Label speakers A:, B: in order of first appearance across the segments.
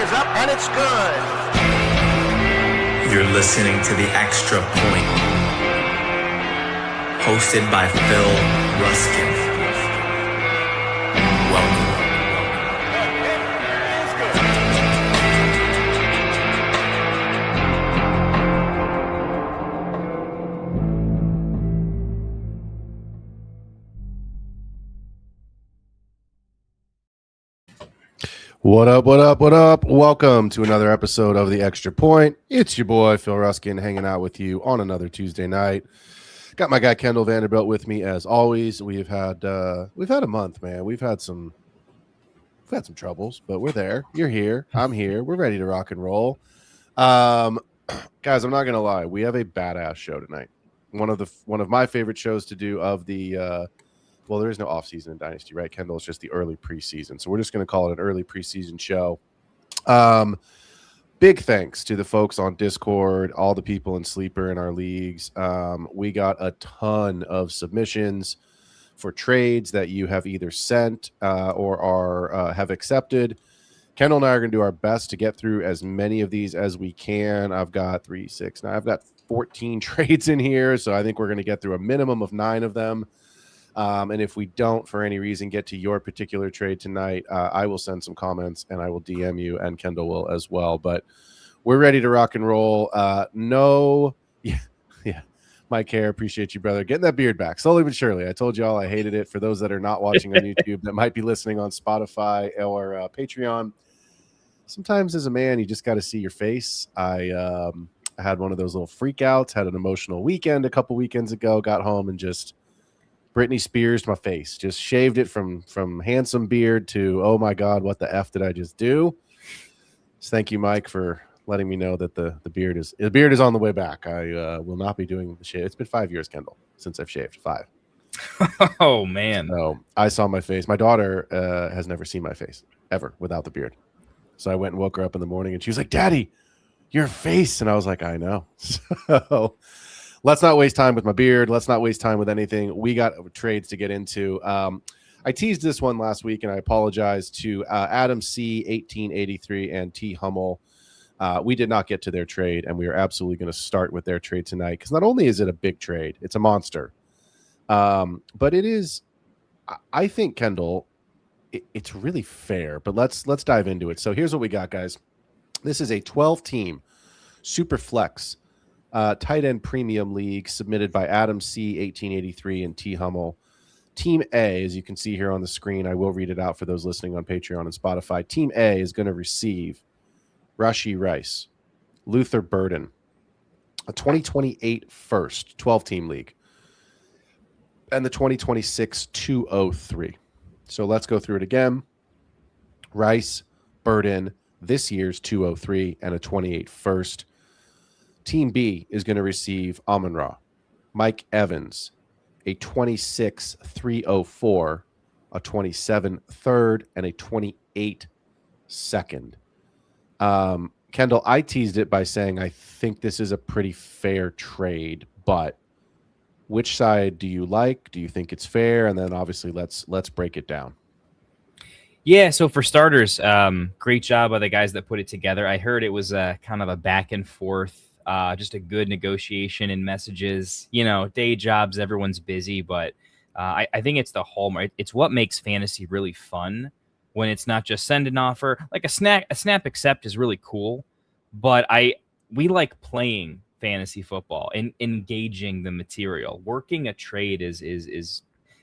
A: is up, and it's good.
B: You're listening to The Extra Point, hosted by Phil Ruskin. Welcome.
C: What up, what up, what up? Welcome to another episode of The Extra Point. It's your boy, Phil Ruskin, hanging out with you on another Tuesday night. Got my guy, Kendall VanDerBilt, with me as always. We've had a month, man. We've had some troubles, but we're there. You're here. I'm here. We're ready to rock and roll. Guys, I'm not going to lie. We have a badass show tonight. One of my favorite shows to do of the well, there is no offseason in Dynasty, right, Kendall? It's just the early preseason. So we're just going to call it an early preseason show. Big thanks to the folks on Discord, all the people in Sleeper in our leagues. We got a ton of submissions for trades that you have either sent or have accepted. Kendall and I are going to do our best to get through as many of these as we can. I've got I've got 14 trades in here, so I think we're going to get through a minimum of 9 of them. And if we don't, for any reason, get to your particular trade tonight, I will send some comments and I will DM you, and Kendall will as well. But we're ready to rock and roll. Yeah, Mike Hare, appreciate you, brother. Getting that beard back, slowly but surely. I told you all I hated it. For those that are not watching on YouTube, that might be listening on Spotify or Patreon, sometimes as a man, you just got to see your face. I had one of those little freakouts, had an emotional weekend a couple weekends ago, got home and just Britney Spears my face, just shaved it from handsome beard to, oh my God, what the F did I just do? So thank you, Mike, for letting me know that the beard is on the way back. I will not be doing the shave. It's been 5 years, Kendall, since I've shaved. 5.
D: Oh man.
C: So I saw my face. My daughter has never seen my face ever without the beard. So I went and woke her up in the morning and she was like, "Daddy, your face." And I was like, "I know." So let's not waste time with my beard. Let's not waste time with anything. We got trades to get into. I teased this one last week, and I apologize to Adam C. 1883 and T. Hummel. We did not get to their trade, and we are absolutely going to start with their trade tonight because not only is it a big trade, it's a monster. But it is, I think, Kendall, it's really fair. But let's dive into it. So here's what we got, guys. This is a 12-team super flex tight end premium league submitted by Adam C. 1883 and T. Hummel. Team A, as you can see here on the screen, I will read it out for those listening on Patreon and Spotify. Team A is going to receive Rashee Rice, Luther Burden, a 2028 first 12-team league, and the 2026 203. So let's go through it again. Rice, Burden, this year's 203, and a 28 first. Team B is going to receive Amon-Ra, Mike Evans, a 26 304, a 27 third, and a 28 second. Kendall, I teased it by saying I think this is a pretty fair trade, but which side do you like? Do you think it's fair? And then obviously let's break it down.
D: Yeah, so for starters, great job by the guys that put it together. I heard it was kind of a back and forth, just a good negotiation and messages. You know, day jobs, everyone's busy, but I think it's the hallmark. It's what makes fantasy really fun when it's not just send an offer. Like a snap accept is really cool, but we like playing fantasy football and engaging the material. Working a trade is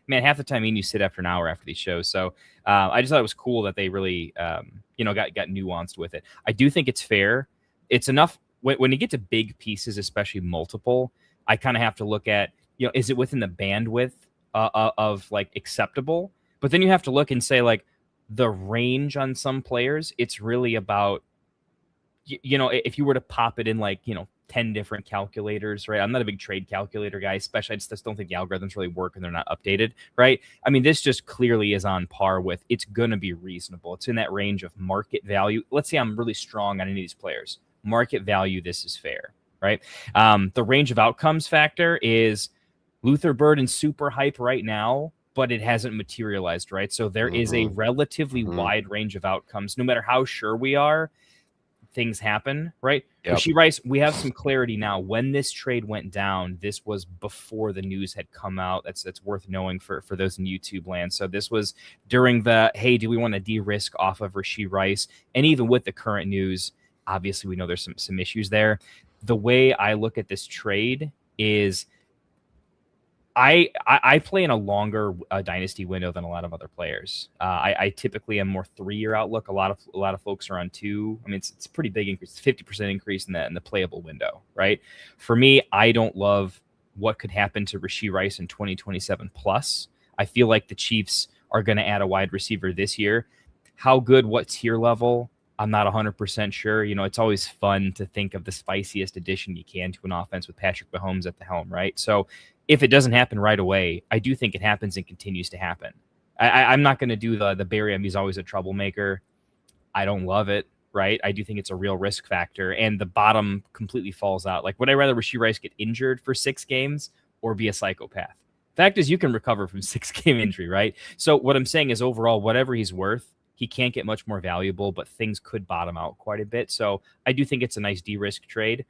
D: man, half the time you sit after an hour after these shows. So I just thought it was cool that they really got nuanced with it. I do think it's fair. It's enough when you get to big pieces, especially multiple. I kind of have to look at, is it within the bandwidth of like acceptable? But then you have to look and say, like, the range on some players, it's really about, if you were to pop it in like, 10 different calculators, right? I'm not a big trade calculator guy, especially. I just don't think the algorithms really work and they're not updated, right? I mean, this just clearly is on par with, it's going to be reasonable. It's in that range of market value. Let's say I'm really strong on any of these players. Market value, this is fair, right? The range of outcomes factor is Luther Burden super hype right now, but it hasn't materialized, right? So there is a relatively wide range of outcomes, no matter how sure we are. things happen, right?
C: Yep.
D: Rashee Rice, we have some clarity now. When this trade went down, this was before the news had come out. That's worth knowing for those in YouTube land. So this was during the, hey, do we want to de-risk off of Rashee Rice? And even with the current news, obviously we know there's some issues there. The way I look at this trade is I play in a longer dynasty window than a lot of other players. I typically am more 3-year outlook. A lot of folks are on 2. I mean, it's a pretty big increase, 50% increase in the playable window, right? For me, I don't love what could happen to Rashee Rice in 2027 plus. I feel like the Chiefs are going to add a wide receiver this year. How good, what tier level? I'm not 100% sure. You know, it's always fun to think of the spiciest addition you can to an offense with Patrick Mahomes at the helm, right? So if it doesn't happen right away, I do think it happens and continues to happen. I'm not going to do the Barry. He's always a troublemaker. I don't love it, right? I do think it's a real risk factor, and the bottom completely falls out. Like, would I rather Rashee Rice get injured for 6 games or be a psychopath? Fact is, you can recover from 6-game injury, right? So what I'm saying is, overall, whatever he's worth, he can't get much more valuable, but things could bottom out quite a bit. So I do think it's a nice de-risk trade.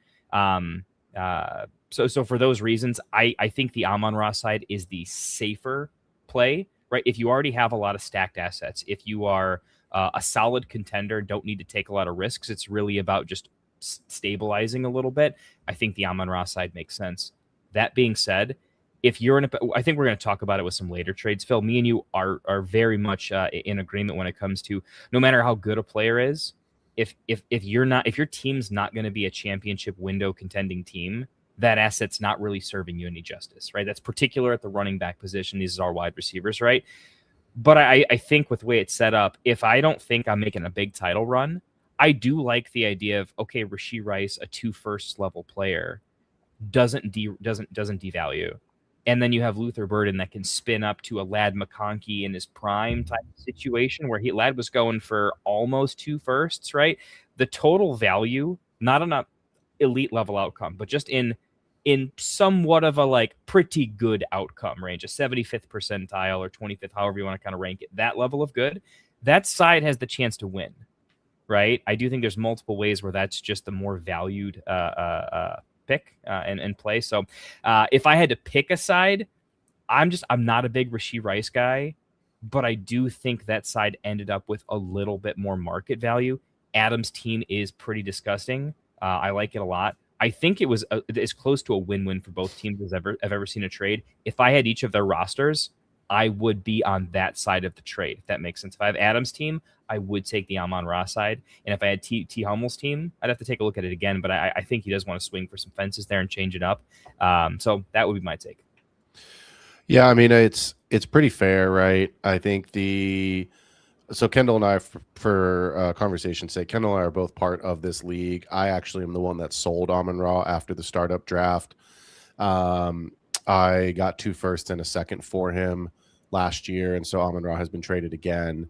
D: So for those reasons, I think the Amon-Ra side is the safer play, right? If you already have a lot of stacked assets, if you are a solid contender, don't need to take a lot of risks. It's really about just stabilizing a little bit. I think the Amon-Ra side makes sense. That being said, if you're I think we're going to talk about it with some later trades. Phil, me and you are very much in agreement when it comes to no matter how good a player is, if your team's not going to be a championship window contending team, that asset's not really serving you any justice, right? That's particular at the running back position. These are our wide receivers, right? But I think with the way it's set up, if I don't think I'm making a big title run, I do like the idea of, okay, Rashee Rice, a 2 first level player, doesn't devalue. And then you have Luther Burden that can spin up to a Ladd McConkey in his prime type of situation where Ladd was going for almost 2 firsts, right? The total value, not an elite level outcome, but just in somewhat of a like pretty good outcome range, a 75th percentile or 25th, however you want to kind of rank it, that level of good, that side has the chance to win, right? I do think there's multiple ways where that's just the more valued pick and play. So if I had to pick a side, I'm not a big Rashee Rice guy, but I do think that side ended up with a little bit more market value. Adam's team is pretty disgusting. I like it a lot. I think it was as close to a win-win for both teams as I've ever seen a trade. If I had each of their rosters, I would be on that side of the trade, if that makes sense. If I have Adam's team, I would take the Amon-Ra side. And if I had T. Hummel's team, I'd have to take a look at it again. But I think he does want to swing for some fences there and change it up. So that would be my take.
C: Yeah, I mean, it's pretty fair, right? I think so Kendall and I, for conversation's sake, Kendall and I are both part of this league. I actually am the one that sold Amon-Ra after the startup draft. I got 2 firsts and a second for him last year, and so Amon-Ra has been traded again.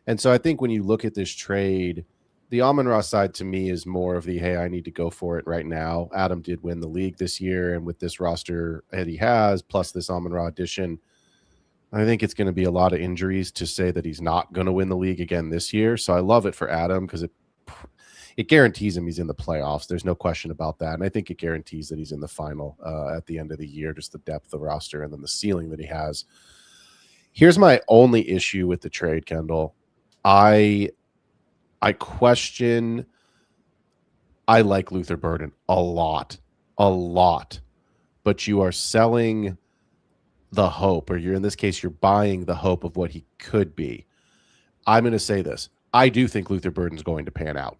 C: And so I think when you look at this trade, the Amon-Ra side to me is more of the, hey, I need to go for it right now. Adam did win the league this year, and with this roster that he has, plus this Amon-Ra addition, I think it's going to be a lot of injuries to say that he's not going to win the league again this year. So I love it for Adam because it guarantees him he's in the playoffs. There's no question about that. And I think it guarantees that he's in the final at the end of the year, just the depth of the roster and then the ceiling that he has. Here's my only issue with the trade, Kendall. I question. I like Luther Burden a lot, but you are selling the hope, or you're in this case, you're buying the hope of what he could be. I'm going to say this. I do think Luther Burden's going to pan out,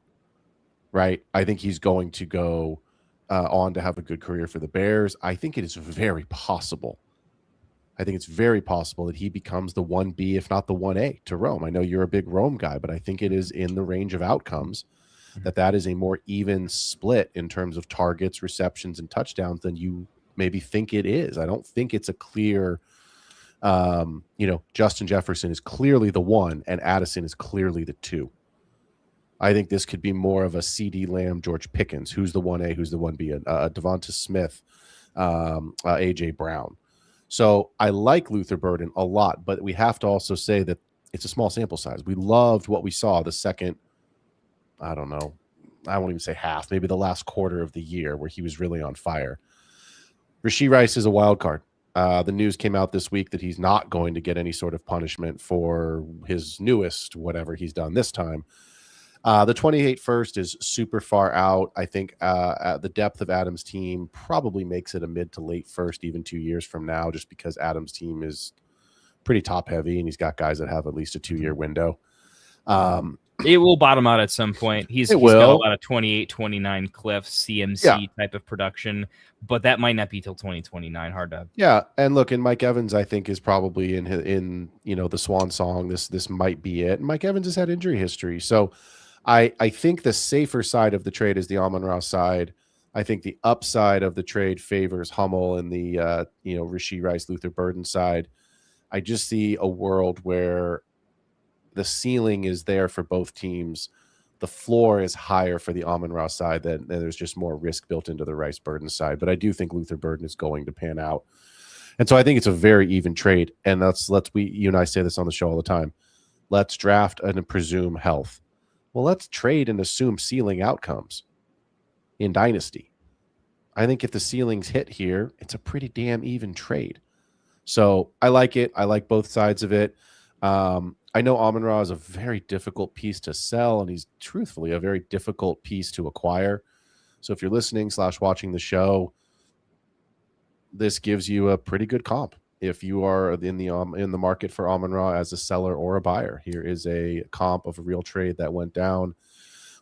C: right? I think he's going to go on to have a good career for the Bears. I think it is very possible. I think it's very possible that he becomes the 1B, if not the 1A to Rome. I know you're a big Rome guy, but I think it is in the range of outcomes that is a more even split in terms of targets, receptions, and touchdowns than you maybe think it is. I don't think it's a clear, Justin Jefferson is clearly the 1 and Addison is clearly the 2. I think this could be more of a CD Lamb, George Pickens. Who's the 1A? Who's the 1B? Devonta Smith, AJ Brown. So I like Luther Burden a lot, but we have to also say that it's a small sample size. We loved what we saw the second, I won't even say half, maybe the last quarter of the year where he was really on fire. Rashee Rice is a wild card. The news came out this week that he's not going to get any sort of punishment for his newest whatever he's done this time. The 28 first is super far out. I think the depth of Adam's team probably makes it a mid to late first, even 2 years from now, just because Adam's team is pretty top heavy and he's got guys that have at least a 2-year window.
D: It will bottom out at some point. He's got a lot of 28, 29 cliffs, CMC type of production, but that might not be till 2029. Hard to.
C: Yeah, and look, and Mike Evans, I think, is probably in the swan song. This might be it. And Mike Evans has had injury history, so I think the safer side of the trade is the Amon-Ra side. I think the upside of the trade favors Hummel and the Rashee Rice, Luther Burden side. I just see a world where the ceiling is there for both teams. The floor is higher for the Amon-Ra side. Then there's just more risk built into the Rice Burden side. But I do think Luther Burden is going to pan out. And so I think it's a very even trade. And you and I say this on the show all the time. Let's draft and presume health. Well, let's trade and assume ceiling outcomes in Dynasty. I think if the ceilings hit here, it's a pretty damn even trade. So I like it. I like both sides of it. I know Amon-Ra is a very difficult piece to sell, and he's truthfully a very difficult piece to acquire. So if you're listening / watching the show, this gives you a pretty good comp. If you are in the market for Amon-Ra as a seller or a buyer, here is a comp of a real trade that went down.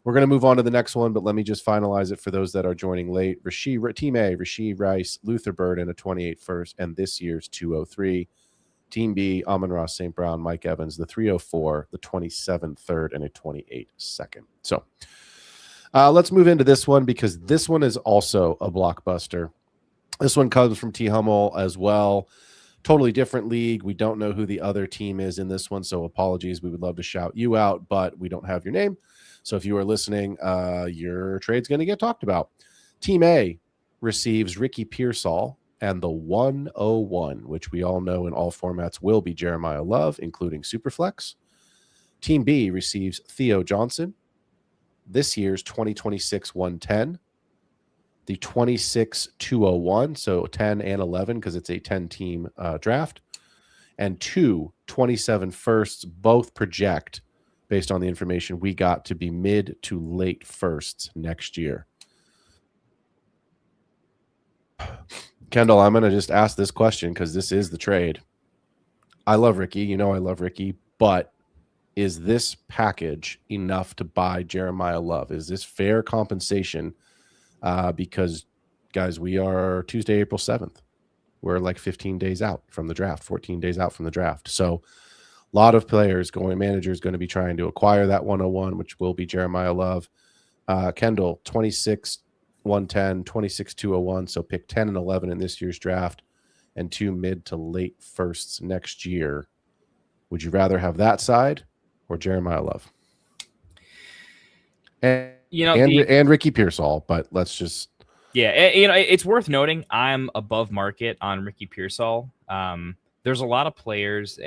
C: We're going to move on to the next one, but let me just finalize it for those that are joining late. Team A, Rashee Rice, Luther Burden, a 28 first, and this year's 203. Team B, Amon-Ra St. Brown, Mike Evans, the 304, the 27 third, and a 28 second. So let's move into this one because this one is also a blockbuster. This one comes from T. Hummel as well. Totally different league. We don't know who the other team is in this one, so apologies. We would love to shout you out, but we don't have your name. So if you are listening, your trade's going to get talked about. Team A receives Ricky Pearsall and the 101, which we all know in all formats will be Jeremiah Love, including Superflex. Team B receives Theo Johnson, this year's 2026 110, the 26 201, so 10 and 11 because it's a 10-team draft, and 27 firsts, both project, based on the information we got, to be mid to late firsts next year. Kendall, I'm going to just ask this question because this is the trade. I love Ricky. You know I love Ricky. But is this package enough to buy Jeremiah Love? Is this fair compensation? Because, guys, we are Tuesday, April 7th. We're like 15 days out from the draft, 14 days out from the draft. So a lot of managers going to be trying to acquire that 101, which will be Jeremiah Love. Kendall, 26 110, 26 201. So pick 10 and 11 in this year's draft and 2 mid to late firsts next year. Would you rather have that side or Jeremiah Love? And Ricky Pearsall, but let's just.
D: Yeah, it's worth noting I'm above market on Ricky Pearsall. There's a lot of players.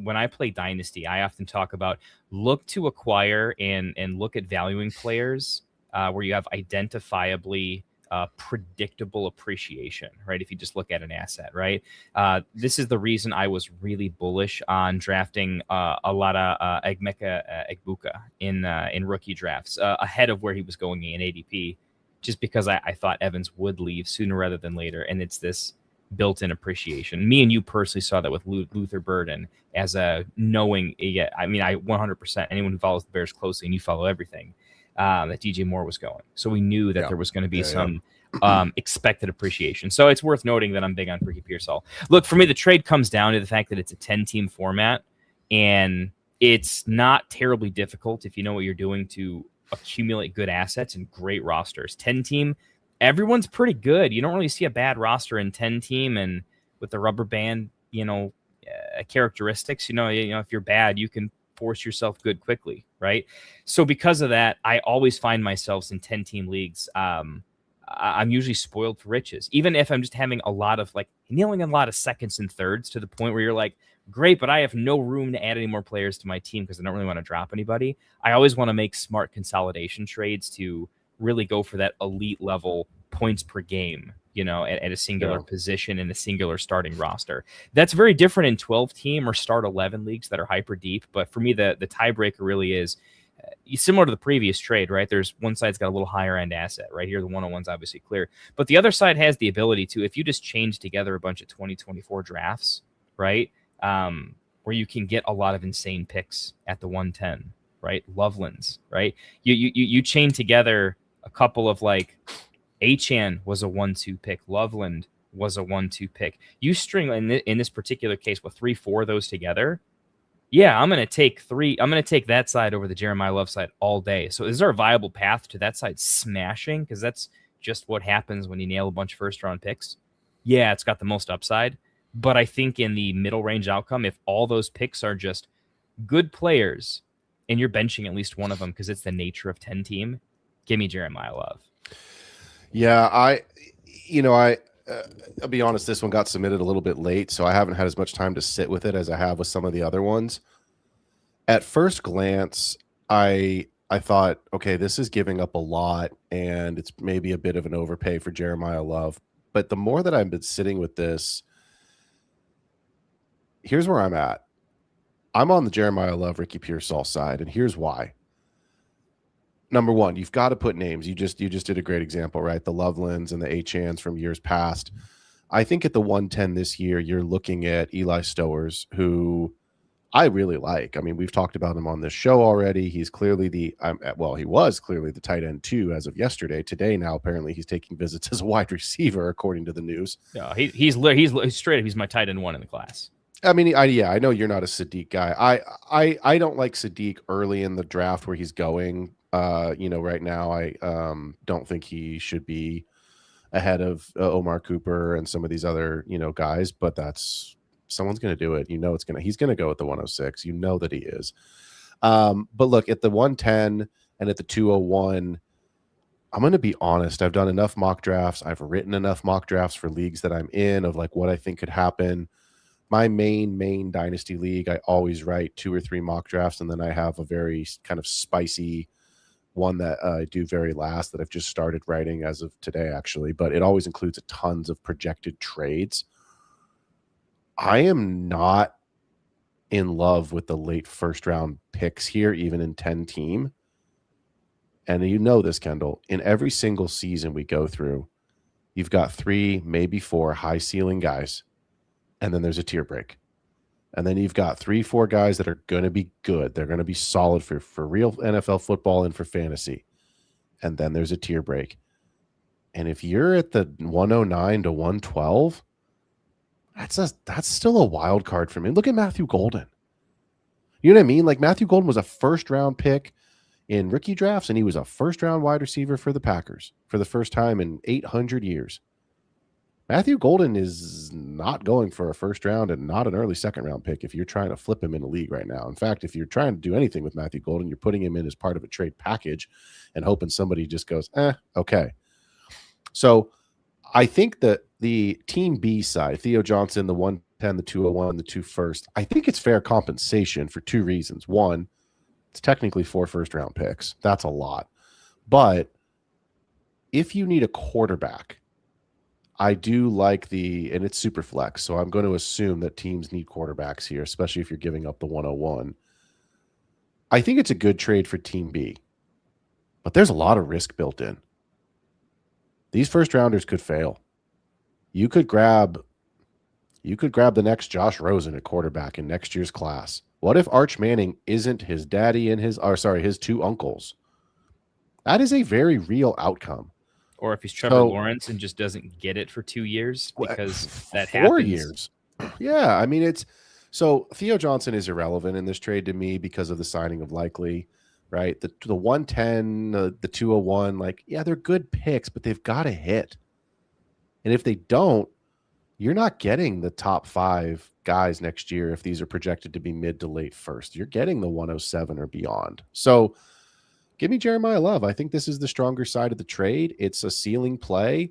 D: When I play Dynasty, I often talk about look to acquire and look at valuing players where you have identifiably predictable appreciation, right? If you just look at an asset, right? This is the reason I was really bullish on drafting a lot of Egmeka Egbuka in rookie drafts ahead of where he was going in ADP, just because I thought Evans would leave sooner rather than later, and it's this built-in appreciation. Me and you personally saw that with Luther Burden as a knowing. Yeah, I mean, I 100%. Anyone who follows the Bears closely, and you follow everything, that DJ Moore was going. So we knew that there was going to be some expected appreciation. So it's worth noting that I'm big on Ricky Pearsall. Look, for me, the trade comes down to the fact that it's a 10-team format, and it's not terribly difficult if you know what you're doing to accumulate good assets and great rosters. 10-team, everyone's pretty good. You don't really see a bad roster in 10-team, and with the rubber band, characteristics, if you're bad, you can force yourself good quickly, right? So because of that, I always find myself in 10-team leagues I'm usually spoiled for riches. Even if I'm just having a lot of like nailing a lot of seconds and thirds to the point where you're like, great, but I have no room to add any more players to my team because I don't really want to drop anybody. I always want to make smart consolidation trades to really go for that elite level points per game, at a singular position in a singular starting roster. That's very different in 12 team or start 11 leagues that are hyper deep. But for me, the tiebreaker really is similar to the previous trade, right? There's one side's got a little higher end asset right here. The 101's obviously clear, but the other side has the ability to, if you just change together a bunch of 2024 drafts, right? Where you can get a lot of insane picks at the 110, right? Lovelands, right? You chain together a couple of like Achan was a 1-2 pick. Loveland was a 1-2 pick. You string in this particular case with 3-4 of those together. Yeah, I'm going to take that side over the Jeremiah Love side all day. So is there a viable path to that side smashing? Because that's just what happens when you nail a bunch of first-round picks. Yeah, it's got the most upside. But I think in the middle range outcome, if all those picks are just good players and you're benching at least one of them because it's the nature of 10 team, give me Jeremiah Love.
C: Yeah, I'll be honest, this one got submitted a little bit late, so I haven't had as much time to sit with it as I have with some of the other ones. At first glance, I thought, okay, this is giving up a lot, and it's maybe a bit of an overpay for Jeremiah Love. But the more that I've been sitting with this, here's where I'm at. I'm on the Jeremiah Love, Ricky Pearsall side, and here's why. Number one, you've got to put names. You just did a great example, right? The Lovelands and the Achans from years past. I think at the 110 this year, you're looking at Eli Stowers, who I really like. I mean, we've talked about him on this show already. He's clearly he was clearly the tight end 2 as of yesterday. Today, now apparently he's taking visits as a wide receiver, according to the news.
D: Yeah, he's straight up. He's my tight end 1 in the class.
C: I mean, I know you're not a Sadiq guy. I don't like Sadiq early in the draft where he's going. Right now, I don't think he should be ahead of Omar Cooper and some of these other, guys, but someone's going to do it. He's going to go at the 106. You know that he is. But look, at the 110 and at the 201, I'm going to be honest. I've done enough mock drafts. I've written enough mock drafts for leagues that I'm in of like what I think could happen. My main Dynasty league, I always write 2 or 3 mock drafts, and then I have a very kind of spicy one that I do very last that I've just started writing as of today, actually, but it always includes tons of projected trades. I am not in love with the late first round picks here, even in 10 team. And you know this, Kendall, in every single season we go through, you've got 3, maybe 4 high ceiling guys, and then there's a tier break. And then you've got 3-4 guys that are going to be good. They're going to be solid for real NFL football and for fantasy. And then there's a tier break. And if you're at the 109 to 112, that's still a wild card for me. Look at Matthew Golden. You know what I mean? Like Matthew Golden was a first-round pick in rookie drafts, and he was a first-round wide receiver for the Packers for the first time in 800 years. Matthew Golden is not going for a first round and not an early second round pick if you're trying to flip him in a league right now. In fact, if you're trying to do anything with Matthew Golden, you're putting him in as part of a trade package and hoping somebody just goes, okay. So I think that the Team B side, Theo Johnson, the 110, the 201, the 2 first, I think it's fair compensation for 2 reasons. One, it's technically 4 first round picks. That's a lot. But if you need a quarterback, I do like and it's super flex, so I'm going to assume that teams need quarterbacks here, especially if you're giving up the 101. I think it's a good trade for Team B, but there's a lot of risk built in. These first rounders could fail. You could grab the next Josh Rosen at quarterback in next year's class. What if Arch Manning isn't his daddy and his 2 uncles? That is a very real outcome.
D: Or if he's Trevor Lawrence and just doesn't get it for 2 years because that 4 happens.
C: Years. Yeah, I mean, so Theo Johnson is irrelevant in this trade to me because of the signing of Likely, right? The 110, the 201, like, yeah, they're good picks, but they've got to hit. And if they don't, you're not getting the top 5 guys next year if these are projected to be mid to late first. You're getting the 107 or beyond. So Give me Jeremiah Love. I think this is the stronger side of the trade. It's a ceiling play.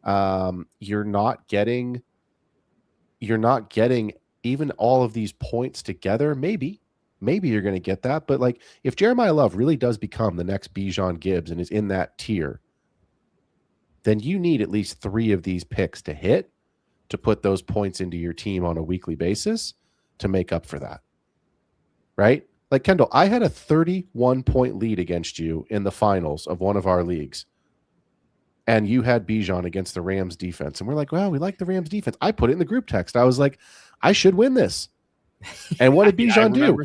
C: You're not getting even all of these points together. Maybe you're going to get that. But like, if Jeremiah Love really does become the next Bijan Gibbs and is in that tier, then you need at least 3 of these picks to hit to put those points into your team on a weekly basis to make up for that. Right? Like, Kendall, I had a 31-point lead against you in the finals of one of our leagues. And you had Bijan against the Rams defense. And we're like, well, we like the Rams defense. I put it in the group text. I was like, I should win this. And what did Bijan do?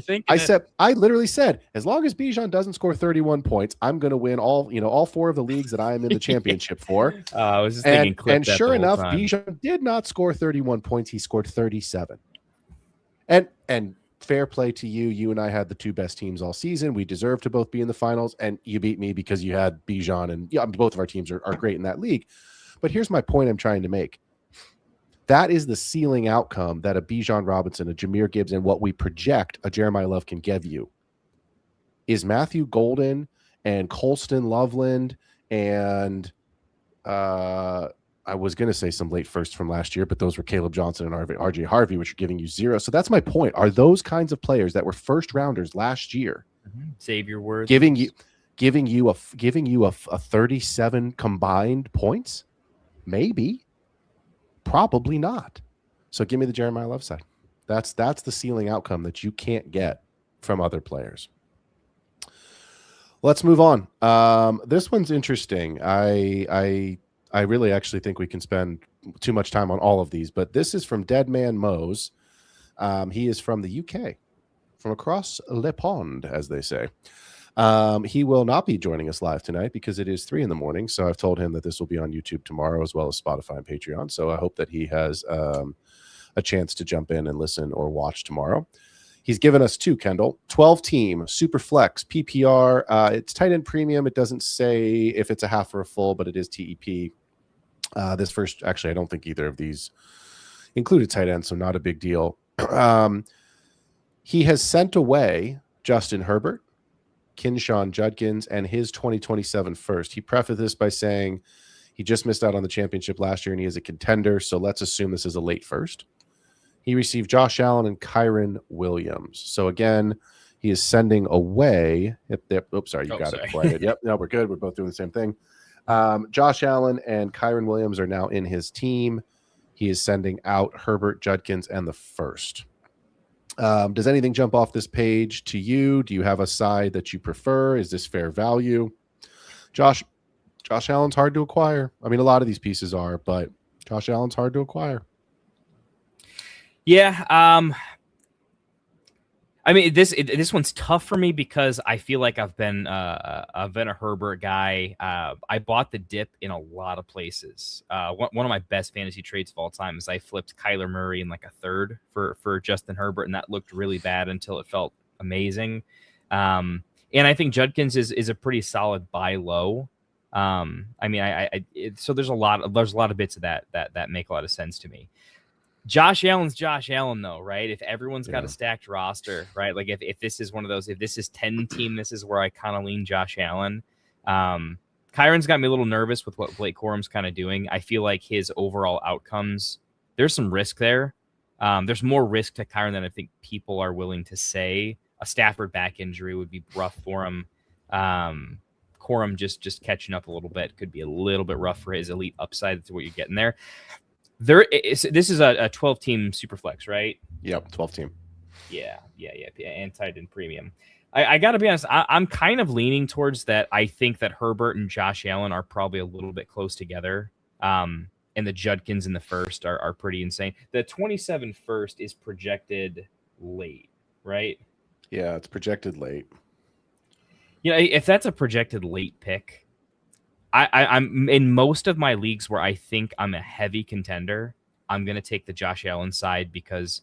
C: I literally said, as long as Bijan doesn't score 31 points, I'm going to win all 4 of the leagues that I am in the championship for.
D: I was just thinking,
C: and sure enough, Bijan did not score 31 points. He scored 37. And fair play to you. You and I had the 2 best teams all season. We deserve to both be in the finals, and you beat me because you had Bijan, and both of our teams are great in that league. But here's my point I'm trying to make. That is the ceiling outcome that a Bijan Robinson, a Jahmyr Gibbs, and what we project a Jeremiah Love can give you. Is Matthew Golden and Colston Loveland and I was going to say some late firsts from last year, but those were Caleb Johnson and RJ Harvey, which are giving you 0. So that's my point. Are those kinds of players that were first rounders last year,
D: save your words,
C: giving you a 37 combined points? Maybe, probably not. So give me the Jeremiah Love side. That's the ceiling outcome that you can't get from other players. Let's move on. This one's interesting. I really actually think we can spend too much time on all of these, but this is from Dead Man Mose. He is from the UK, from across Le Pond, as they say. He will not be joining us live tonight because it is 3 a.m. So I've told him that this will be on YouTube tomorrow, as well as Spotify and Patreon. So I hope that he has a chance to jump in and listen or watch tomorrow. He's given us 2, Kendall. 12-team, super flex, PPR. It's tight end premium. It doesn't say if it's a half or a full, but it is TEP. This first, actually, I don't think either of these included tight end, so not a big deal. He has sent away Justin Herbert, Kinshawn Judkins, and his 2027 first. He prefaced this by saying he just missed out on the championship last year and he is a contender, so let's assume this is a late first. He received Josh Allen and Kyron Williams. So again, he is sending away. Oops, sorry, you got it before I did. Yep, no, we're good. We're both doing the same thing. Josh Allen and Kyron Williams are now in his team. He is sending out Herbert, Judkins, and the first. Does anything jump off this page to you? Do you have a side that you prefer? Is this fair value? Josh Allen's hard to acquire. I mean, a lot of these pieces are, but Josh Allen's hard to acquire.
D: Yeah. I mean, this one's tough for me because I feel like I've been a Herbert guy. I bought the dip in a lot of places. One of my best fantasy trades of all time is I flipped Kyler Murray in like a third for Justin Herbert, and that looked really bad until it felt amazing. And I think Judkins is a pretty solid buy low. I mean, so there's a lot of bits of that make a lot of sense to me. Josh Allen's Josh Allen, though, right? If everyone's got a stacked roster, right? Like if this is one of those, if this is 10 team, this is where I kind of lean Josh Allen. Kyron's got me a little nervous with what Blake Corum's kind of doing. I feel like his overall outcomes, there's some risk there. There's more risk to Kyron than I think people are willing to say. A Stafford back injury would be rough for him. Corum just catching up a little bit could be a little bit rough for his elite upside. That's what you're getting there. This is a 12-team super flex, right?
C: Yep, 12-team.
D: Yeah, and tight end premium. I got to be honest, I'm kind of leaning towards that. I think that Herbert and Josh Allen are probably a little bit close together. And the Judkins in the first are pretty insane. The 27 first is projected late, right?
C: Yeah, it's projected late.
D: Yeah, if that's a projected late pick, I'm in most of my leagues where I think I'm a heavy contender, I'm going to take the Josh Allen side because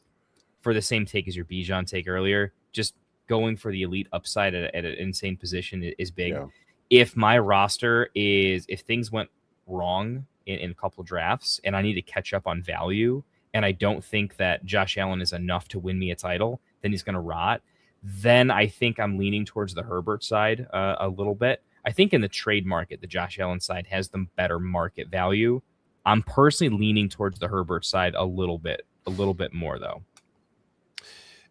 D: for the same take as your Bijan take earlier, just going for the elite upside at an insane position is big. Yeah. If my roster if things went wrong in a couple drafts and I need to catch up on value and I don't think that Josh Allen is enough to win me a title, then he's going to rot. then I think I'm leaning towards the Herbert side a little bit. I think in the trade market, the Josh Allen side has the better market value. I'm personally leaning towards the Herbert side a little bit more though.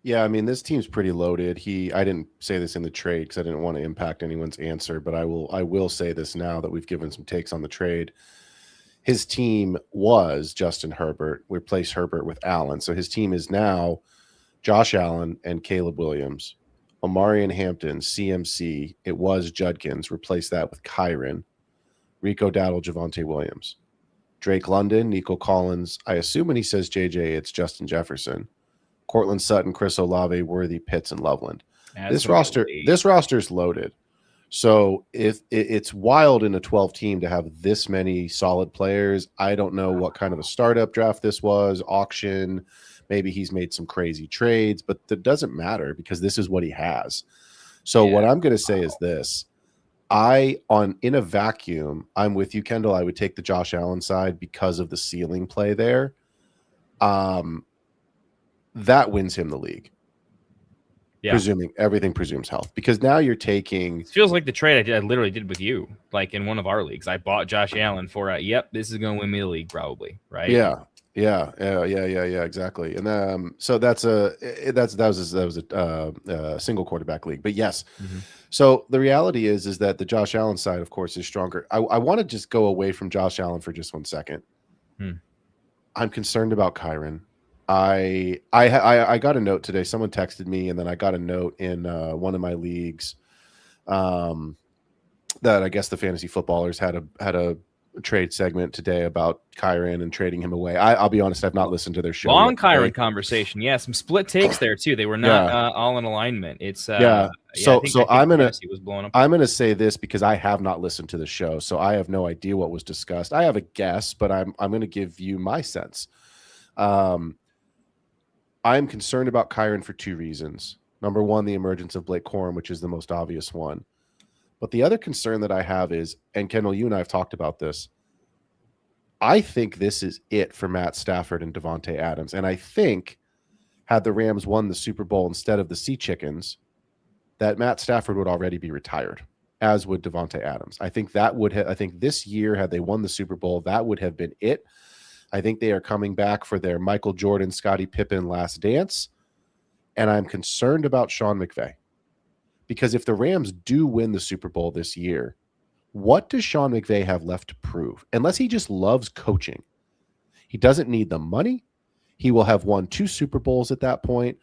C: Yeah, I mean, this team's pretty loaded. I didn't say this in the trade because I didn't want to impact anyone's answer, but I will say this now that we've given some takes on the trade. His team was Justin Herbert. We replaced Herbert with Allen. So his team is now Josh Allen and Caleb Williams, Omarion Hampton, CMC. It was Judkins. Replace that with Kyron, Rico Dowdle, Javonte Williams, Drake London, Nico Collins. I assume when he says JJ, it's Justin Jefferson, Cortland Sutton, Chris Olave, Worthy, Pitts, and Loveland. This roster's loaded. So if it's wild in a 12 team to have this many solid players. I don't know what kind of a startup draft this was, auction. Maybe he's made some crazy trades, but that doesn't matter because this is what he has. So what I'm going to say is this. In a vacuum, I'm with you, Kendall. I would take the Josh Allen side because of the ceiling play there. That wins him the league. Yeah. Everything presumes health, because now you're taking.
D: It feels like the trade I literally did with you, like in one of our leagues. I bought Josh Allen for this is going to win me the league, probably, right?
C: Yeah, exactly. And so that was a single quarterback league, but yes. Mm-hmm. So the reality is that the Josh Allen side, of course, is stronger. I want to just go away from Josh Allen for just 1 second. I'm concerned about Kyron. I got a note today. Someone texted me, and then I got a note in one of my leagues that I guess the fantasy footballers had a trade segment today about Kyron and trading him away. I'll be honest, I've not listened to their show.
D: Long Kyron conversation. Yeah, some split takes there too. They were not all in alignment. It's
C: So I'm gonna say this because I have not listened to the show, so I have no idea what was discussed. I have a guess, but I'm gonna give you my sense. I'm concerned about Kyron for 2 reasons. Number one, the emergence of Blake Corum, which is the most obvious one. But the other concern that I have is, and Kendall, you and I have talked about this, I think this is it for Matt Stafford and Davante Adams. And I think had the Rams won the Super Bowl instead of the Sea Chickens, that Matt Stafford would already be retired, as would Davante Adams. I think I think this year, had they won the Super Bowl, that would have been it. I think they are coming back for their Michael Jordan, Scottie Pippen last dance. And I'm concerned about Sean McVay. Because if the Rams do win the Super Bowl this year, what does Sean McVay have left to prove? Unless he just loves coaching. He doesn't need the money. He will have won 2 Super Bowls at that point.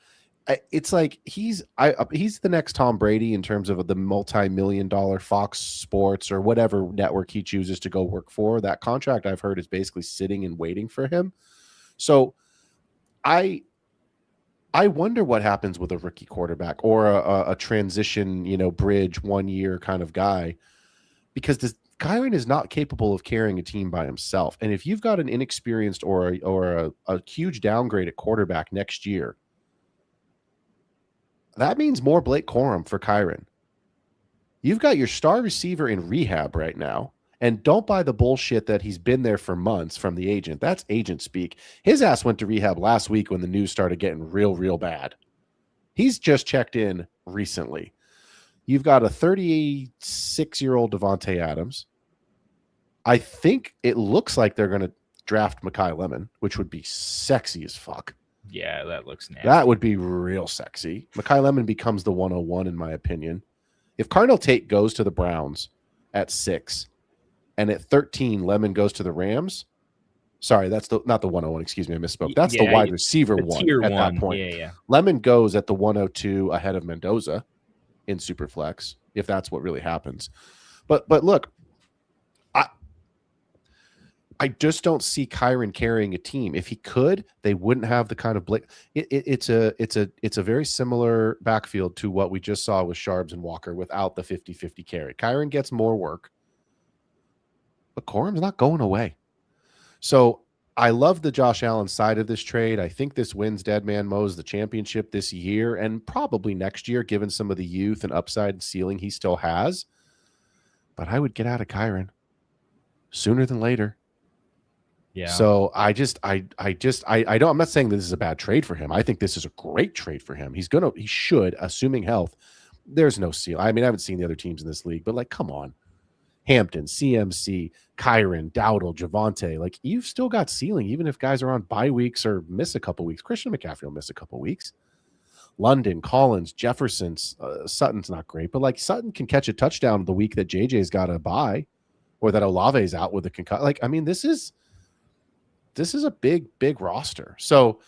C: It's like he's the next Tom Brady in terms of the multi-million-dollar Fox Sports or whatever network he chooses to go work for. That contract, I've heard, is basically sitting and waiting for him. So I wonder what happens with a rookie quarterback or a transition, bridge 1 year kind of guy, because Kyron is not capable of carrying a team by himself. And if you've got an inexperienced or a huge downgrade at quarterback next year, that means more Blake Corum for Kyron. You've got your star receiver in rehab right now, and don't buy the bullshit that he's been there for months from the agent. That's agent speak. His ass went to rehab last week when the news started getting real bad. He's just checked in recently. You've got a 36-year-old Davante Adams. I think it looks like they're going to draft Mekhi Lemon, which would be sexy as fuck.
D: Yeah, that looks nasty.
C: That would be real sexy. Mekhi Lemon becomes the 101 in my opinion. If Cardinal Tate goes to the Browns at 6, and at 13, Lemon goes to the Rams. Sorry, that's not the 101. Excuse me, I misspoke. That's the wide receiver one at that point.
D: Yeah.
C: Lemon goes at the 102 ahead of Mendoza in Superflex, if that's what really happens. But look, I just don't see Kyron carrying a team. If he could, they wouldn't have the kind of Blake. It's a very similar backfield to what we just saw with Sharps and Walker without the 50-50 carry. Kyron gets more work, but Corum's not going away. So I love the Josh Allen side of this trade. I think this wins Dead Man Mo's the championship this year and probably next year, given some of the youth and upside and ceiling he still has. But I would get out of Kyron sooner than later.
D: Yeah.
C: So I don't, I'm not saying this is a bad trade for him. I think this is a great trade for him. He should, assuming health, there's no seal. I mean, I haven't seen the other teams in this league, but like, come on. Hampton, CMC, Kyron, Dowdle, Javante, like you've still got ceiling, even if guys are on bye weeks or miss a couple weeks. Christian McCaffrey will miss a couple weeks. London, Collins, Jefferson, Sutton's not great, but like Sutton can catch a touchdown the week that JJ's got a bye or that Olave's out with a concussion. Like, I mean, this is a big roster. So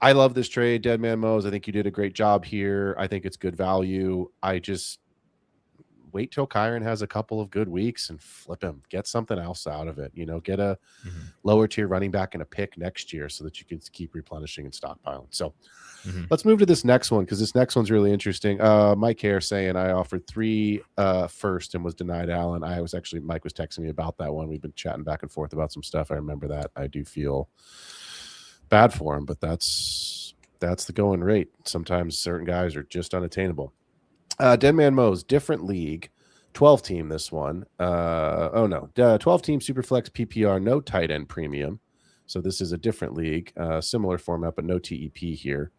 C: I love this trade, Deadman Mose. I think you did a great job here. I think it's good value. I just wait till Kyron has a couple of good weeks and flip him. Get something else out of it. Get a lower tier running back and a pick next year so that you can keep replenishing and stockpiling. So let's move to this next one because this next one's really interesting. Mike Hare saying I offered 3 first and was denied Allen. Mike was texting me about that one. We've been chatting back and forth about some stuff. I remember that. I do feel bad for him, but that's the going rate. Sometimes certain guys are just unattainable. Deadman Mose, different league, 12 team this one. 12 team Superflex PPR, no tight end premium. So this is a different league, similar format, but no TEP here.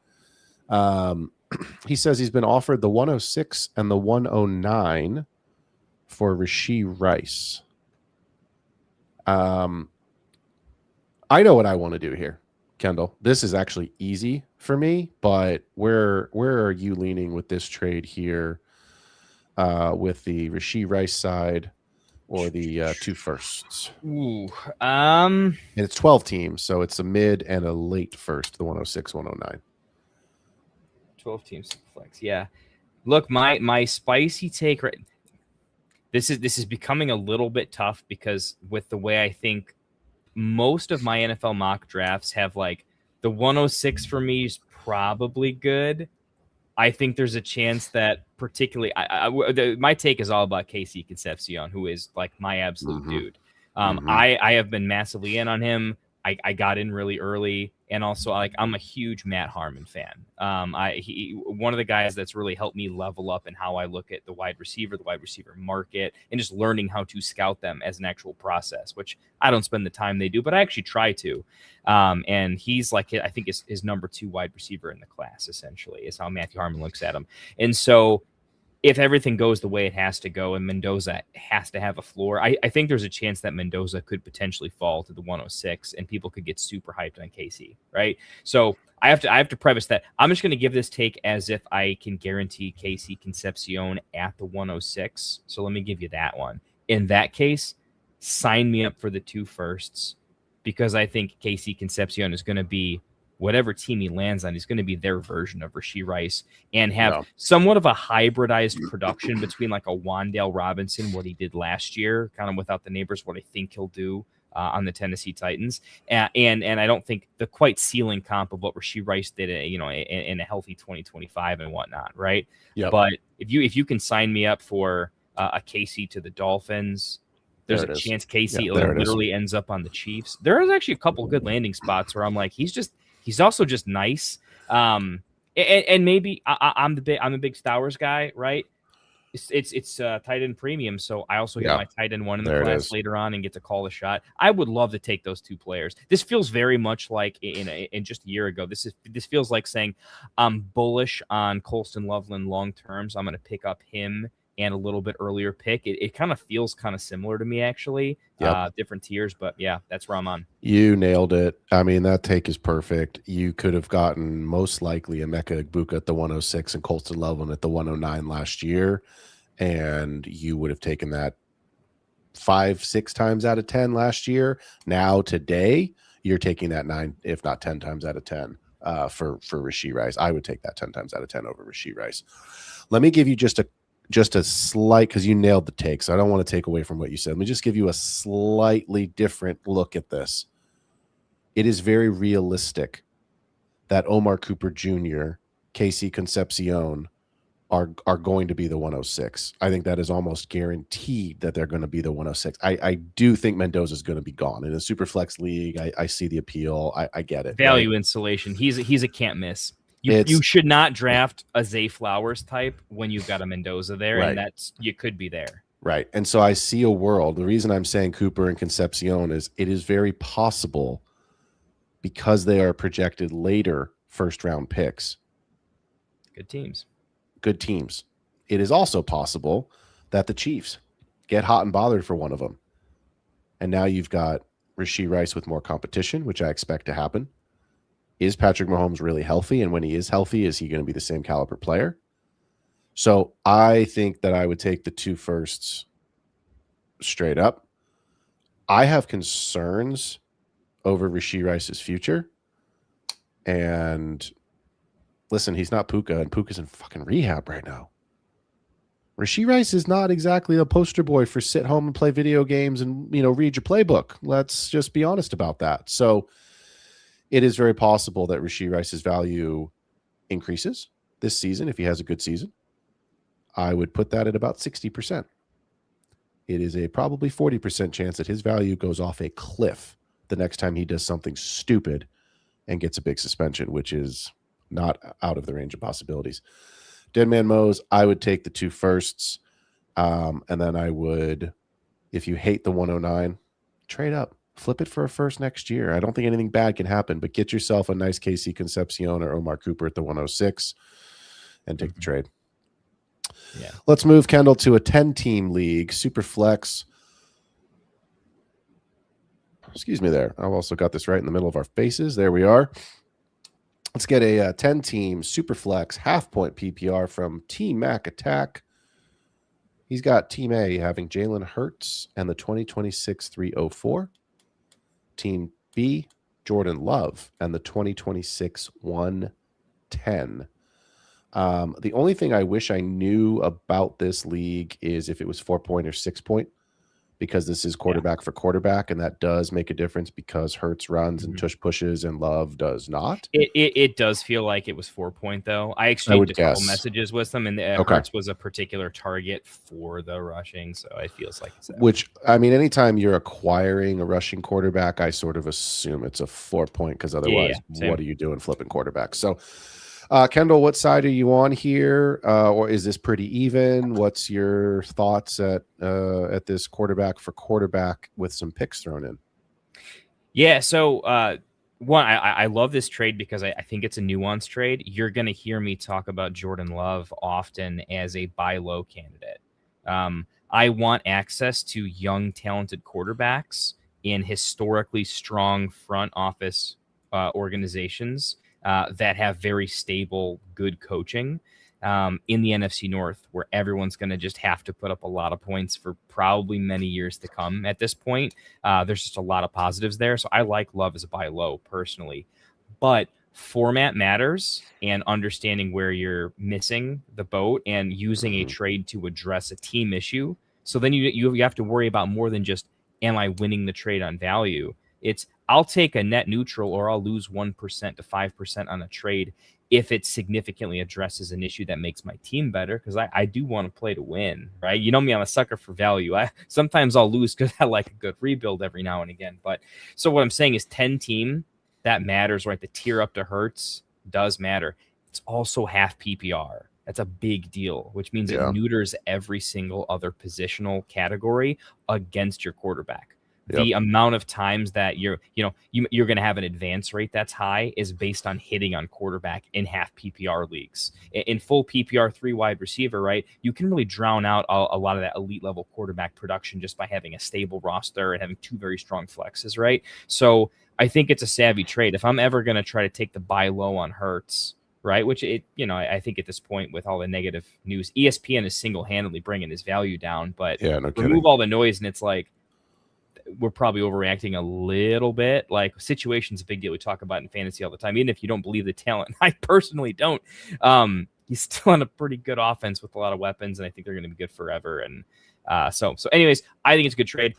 C: He says he's been offered the 106 and the 109 for Rashee Rice. I know what I want to do here, Kendall. This is actually easy for me, but where are you leaning with this trade here, with the Rashee Rice side or the 2 firsts?
D: Ooh,
C: and it's 12 teams, so it's a mid and a late first, the 106, 109.
D: 12 teams flex. Yeah. Look, my spicy take right. This is becoming a little bit tough because with the way I think most of my NFL mock drafts have like the 106 for me is probably good. I think there's a chance that particularly my take is all about KC Concepcion, who is like my absolute dude. I have been massively in on him. I got in really early, and also like I'm a huge Matt Harmon fan. One of the guys that's really helped me level up in how I look at the wide receiver market, and just learning how to scout them as an actual process, which I don't spend the time they do, but I actually try to. And he's like, I think his number 2 wide receiver in the class, essentially, is how Matthew Harmon looks at him. And so if everything goes the way it has to go and Mendoza has to have a floor, I think there's a chance that Mendoza could potentially fall to the 106 and people could get super hyped on KC, right? So I have to preface that I'm just going to give this take as if I can guarantee KC Concepcion at the 106. So let me give you that one. In that case, sign me up for the 2 firsts because I think KC Concepcion is going to be whatever team he lands on, is going to be their version of Rashee Rice and have somewhat of a hybridized production between like a Wan'Dale Robinson, what he did last year, kind of without the neighbors, what I think he'll do on the Tennessee Titans. And I don't think the quite ceiling comp of what Rashee Rice did, in a healthy 2025 and whatnot. Right. Yep. But if you can sign me up for a KC to the Dolphins, there's a chance KC literally ends up on the Chiefs. There is actually a couple good landing spots where I'm like, he's also just nice. And maybe I'm a big Stowers guy, right? It's tight end premium, so I also get my tight end 1 in the class later on and get to call a shot. I would love to take those 2 players. This feels very much like in just a year ago. This feels like saying I'm bullish on Colston Loveland long term, so I'm going to pick up him and a little bit earlier pick. It kind of feels kind of similar to me, actually. Different tiers, but yeah, that's where I'm on.
C: You nailed it. I mean, that take is perfect. You could have gotten most likely Emeka Egbuka at the 106 and Colston Loveland at the 109 last year, and you would have taken that 5-6 times out of 10 last year. Now, today, you're taking that 9, if not 10 times out of 10 for Rashee Rice. I would take that 10 times out of 10 over Rashee Rice. Let me give you just a slight, because you nailed the take, so I don't want to take away from what you said. Let me just give you a slightly different look at this. It is very realistic that Omar Cooper Jr., KC Concepcion are going to be the 106. I think that is almost guaranteed that they're going to be the 106. I do think Mendoza is going to be gone. In a super flex league, I see the appeal. I get it.
D: Value insulation. He's a can't miss. You should not draft a Zay Flowers type when you've got a Mendoza there, and you could be there.
C: Right. And so I see a world. The reason I'm saying Cooper and Concepcion is it is very possible, because they are projected later first round picks.
D: Good teams.
C: Good teams. It is also possible that the Chiefs get hot and bothered for one of them. And now you've got Rashee Rice with more competition, which I expect to happen. Is Patrick Mahomes really healthy? And when he is healthy, is he going to be the same caliber player? So I think that I would take the 2 firsts straight up. I have concerns over Rashee Rice's future. And listen, he's not Puka, and Puka's in fucking rehab right now. Rashee Rice is not exactly a poster boy for sit home and play video games and, read your playbook. Let's just be honest about that. So it is very possible that Rashee Rice's value increases this season if he has a good season. I would put that at about 60%. It is a probably 40% chance that his value goes off a cliff the next time he does something stupid and gets a big suspension, which is not out of the range of possibilities. Deadman Mose, I would take the 2 firsts. And then I would, if you hate the 109, trade up. Flip it for a first next year. I don't think anything bad can happen, but get yourself a nice KC Concepcion or Omar Cooper at the 106 and take the trade.
D: Yeah.
C: Let's move, Kendall, to a 10-team league, super flex. Excuse me there. I've also got this right in the middle of our faces. There we are. Let's get a 10-team super flex half-point PPR from Team Mac Attack. He's got Team A having Jalen Hurts and the 2026 304. Team B, Jordan Love and the 2026 110. The only thing I wish I knew about this league is if it was 4-point or 6-point, because this is quarterback for quarterback, and that does make a difference because Hurts runs and Tush pushes and Love does not.
D: It does feel like it was 4-point, though. I exchanged a couple messages with them, and Hurts was a particular target for the rushing, so it feels like it's that.
C: Which, I mean, anytime you're acquiring a rushing quarterback, I sort of assume it's a 4-point, because otherwise, what are you doing flipping quarterbacks? So, Kendall, what side are you on here? Or is this pretty even? What's your thoughts at this quarterback for quarterback with some picks thrown in?
D: Yeah, so one, I love this trade because I think it's a nuanced trade. You're going to hear me talk about Jordan Love often as a buy low candidate. I want access to young, talented quarterbacks in historically strong front office organizations that have very stable, good coaching in the NFC North, where everyone's going to just have to put up a lot of points for probably many years to come at this point. There's just a lot of positives there. So I like Love as a buy low personally. But format matters, and understanding where you're missing the boat and using a trade to address a team issue. So then you have to worry about more than just, am I winning the trade on value? It's, I'll take a net neutral, or I'll lose 1% to 5% on a trade if it significantly addresses an issue that makes my team better, because I do want to play to win, right? You know me, I'm a sucker for value. Sometimes I'll lose because I like a good rebuild every now and again. But so what I'm saying is 10-team, that matters, right? The tier up to Hurts does matter. It's also half PPR. That's a big deal, which means it neuters every single other positional category against your quarterback. The amount of times that you're going to have an advance rate that's high is based on hitting on quarterback in half PPR leagues. In full PPR 3 wide receiver, right, you can really drown out a lot of that elite level quarterback production just by having a stable roster and having 2 very strong flexes, right? So I think it's a savvy trade. If I'm ever going to try to take the buy low on Hurts, right, which I think at this point with all the negative news, ESPN is single-handedly bringing his value down, but remove all the noise and it's like, we're probably overreacting a little bit. Like, situation's a big deal. We talk about in fantasy all the time, even if you don't believe the talent. I personally don't. He's still on a pretty good offense with a lot of weapons, and I think they're going to be good forever. And so anyways, I think it's a good trade.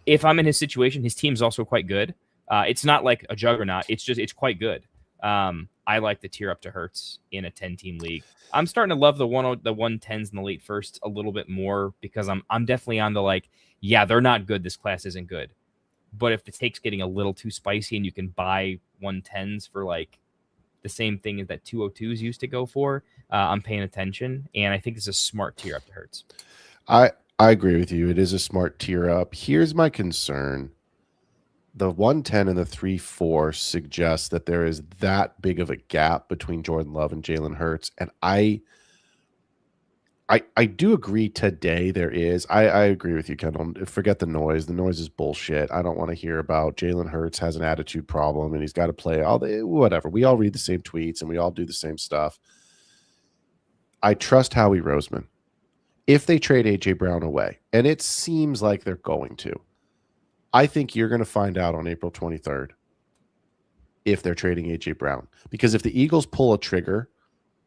D: If I'm in his situation, his team's also quite good. It's not like a juggernaut. It's quite good. I like the tier up to Hurts in a 10-team league. I'm starting to love the 110s in the late first a little bit more, because I'm definitely on the like, yeah, they're not good. This class isn't good. But if the take's getting a little too spicy and you can buy 110s for like the same thing as that 202s used to go for, I'm paying attention. And I think it's a smart tier up to Hurts.
C: I agree with you. It is a smart tier up. Here's my concern. The 110 and the 3-4 suggests that there is that big of a gap between Jordan Love and Jalen Hurts. And I do agree today there is. I agree with you, Kendall. Forget the noise. The noise is bullshit. I don't want to hear about Jalen Hurts has an attitude problem and he's got to play whatever. We all read the same tweets and we all do the same stuff. I trust Howie Roseman. If they trade A.J. Brown away, and it seems like they're going to, I think you're going to find out on April 23rd if they're trading A.J. Brown. Because if the Eagles pull a trigger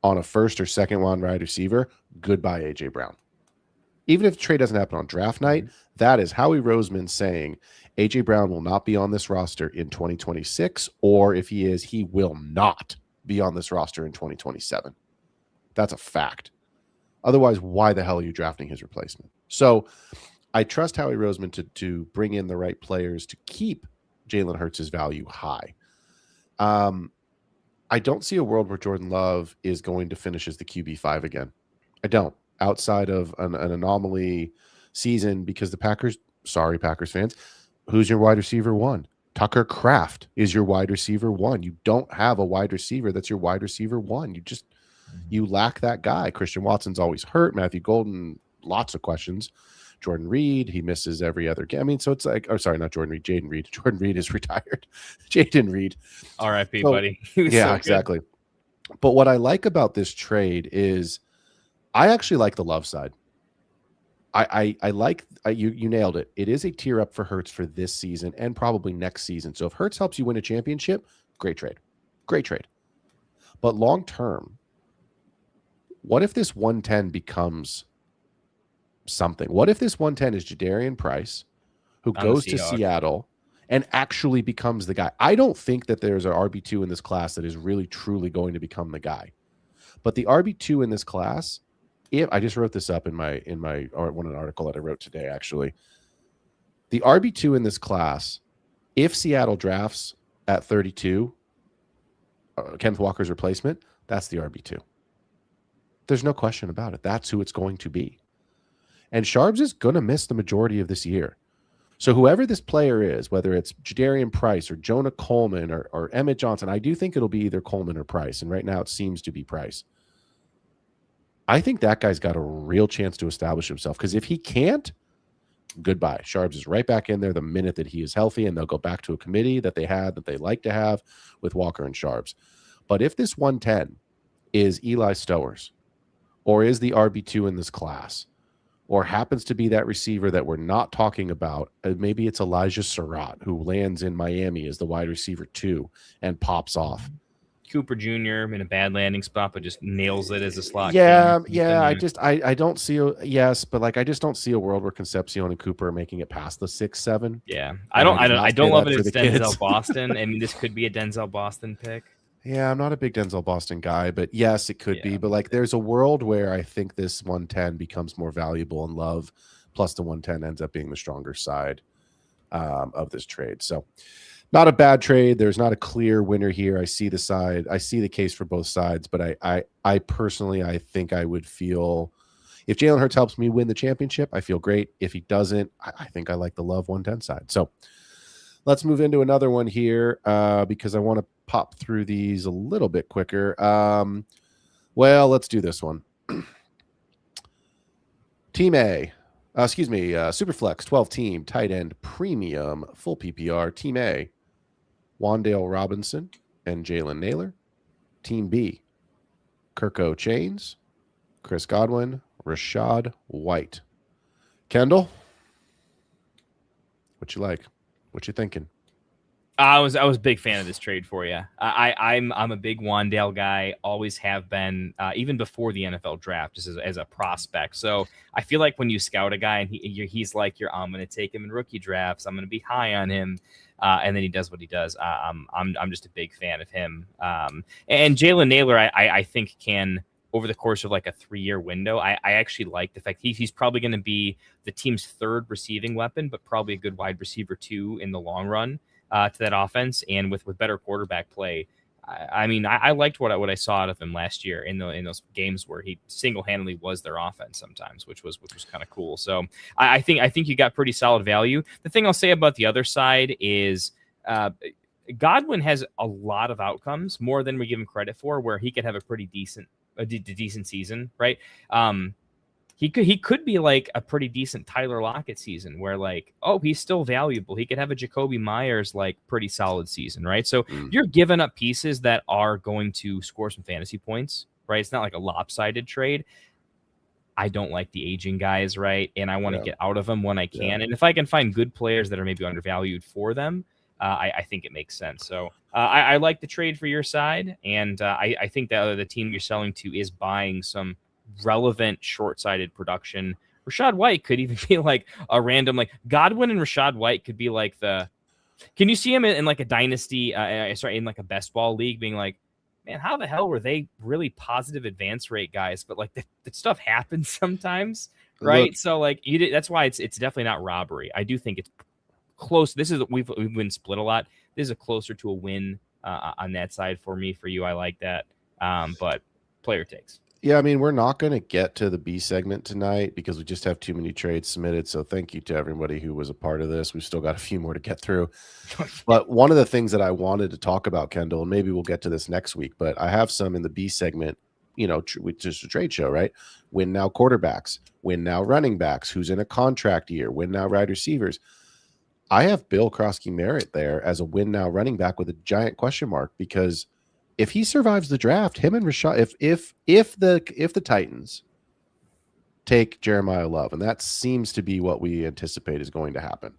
C: on a first or second round wide receiver, goodbye A.J. Brown. Even if the trade doesn't happen on draft night, that is Howie Roseman saying A.J. Brown will not be on this roster in 2026, or if he is, he will not be on this roster in 2027. That's a fact. Otherwise, why the hell are you drafting his replacement? So I trust Howie Roseman to bring in the right players to keep Jalen Hurts' value high. I don't see a world where Jordan Love is going to finish as the QB5 again. I don't. Outside of an anomaly season, because the Packers, sorry, Packers fans, who's your wide receiver one? Tucker Kraft is your wide receiver one. You don't have a wide receiver that's your wide receiver one. You lack that guy. Christian Watson's always hurt. Matthew Golden, lots of questions. Jordan Reed, he misses every other game. I mean, so it's like, oh, sorry, not Jordan Reed, Jaden Reed. Jordan Reed is retired. Jaden Reed.
D: R.I.P., buddy.
C: Yeah,
D: so
C: exactly. But what I like about this trade is I actually like the Love side. I like you nailed it. It is a tier up for Hurts for this season and probably next season. So if Hurts helps you win a championship, great trade. Great trade. But long term, what if this 110 becomes something? What if this 110 is Jadarian Price, who goes to Seattle and actually becomes the guy? I don't think that there's an RB2 in this class that is really truly going to become the guy. But the RB2 in this class, if I just wrote this up in my or one article that I wrote today, actually, the RB2 in this class, if Seattle drafts at 32, Kenneth Walker's replacement, that's the RB2. There's no question about it. That's who it's going to be. And Sharps is going to miss the majority of this year. So whoever this player is, whether it's Jadarian Price or Jonah Coleman or Emmett Johnson, I do think it'll be either Coleman or Price. And right now it seems to be Price. I think that guy's got a real chance to establish himself, because if he can't, goodbye. Sharps is right back in there the minute that he is healthy, and they'll go back to a committee that they like to have with Walker and Sharps. But if this 110 is Eli Stowers, or is the RB2 in this class, or happens to be that receiver that we're not talking about, maybe it's Elijah Surratt, who lands in Miami as the wide receiver 2 and pops off.
D: Cooper Jr. in a bad landing spot, but just nails it as a slot.
C: Yeah. I don't see I just don't see a world where Concepcion and Cooper are making it past the 6-7.
D: Yeah, I don't love it. It's Denzel Boston. I mean, this could be a Denzel Boston pick.
C: Yeah, I'm not a big Denzel Boston guy, but yes, it could be. But there's a world where I think this 110 becomes more valuable, and Love plus the 110 ends up being the stronger side of this trade. So not a bad trade. There's not a clear winner here. I see the case for both sides, but I personally, I think I would feel, if Jalen Hurts helps me win the championship, I feel great. If he doesn't, I think I like the Love 110 side. So let's move into another one here because I want to pop through these a little bit quicker. Well, let's do this one. Team A, Superflex 12 team tight end premium full PPR. Team A, Wan'Dale Robinson and Jalen Naylor. Team B, Kirko Chains, Chris Godwin, Rashad White. Kendall, what you like? What you thinking?
D: I was a big fan of this trade for you. I'm a big Wan'Dale guy, always have been, even before the NFL draft, just as a prospect. So I feel like when you scout a guy and he's like, I'm going to take him in rookie drafts, I'm going to be high on him, and then he does what he does. I'm just a big fan of him. And Jalen Naylor, I think can, over the course of like a 3-year window, I actually like the fact he's probably going to be the team's third receiving weapon, but probably a good wide receiver 2 in the long run. To that offense, and with better quarterback play, I mean, I liked what I saw out of him last year in those games where he single-handedly was their offense sometimes, which was kind of cool. So I think you got pretty solid value. The thing I'll say about the other side is Godwin has a lot of outcomes, more than we give him credit for, where he could have a pretty decent season, right? He could be like a pretty decent Tyler Lockett season where like, oh, he's still valuable. He could have a Jacoby Myers like pretty solid season, right? So you're giving up pieces that are going to score some fantasy points, right? It's not like a lopsided trade. I don't like the aging guys, right? And I want to get out of them when I can. And if I can find good players that are maybe undervalued for them, I think it makes sense. So I like the trade for your side. And I think that the team you're selling to is buying some relevant short-sighted production. Rachaad White could even be like a random, like Godwin and Rachaad White could be like can you see him in like a dynasty, in like a best ball league being like, man, how the hell were they really positive advance rate guys? But like that stuff happens sometimes, right? Look, so like that's why it's definitely not robbery. I do think it's close. We've been split a lot. This is a closer to a win on that side for me. For you, I like that. But player takes.
C: Yeah, I mean, we're not going to get to the B segment tonight because we just have too many trades submitted. So thank you to everybody who was a part of this. We've still got a few more to get through. But one of the things that I wanted to talk about, Kendall, and maybe we'll get to this next week, but I have some in the B segment, just a trade show, right? Win now quarterbacks, win now running backs, who's in a contract year, win now wide receivers. I have Bill Krosky-Merritt there as a win now running back with a giant question mark because if he survives the draft, him and Rashad, if the Titans take Jeremiah Love, and that seems to be what we anticipate is going to happen,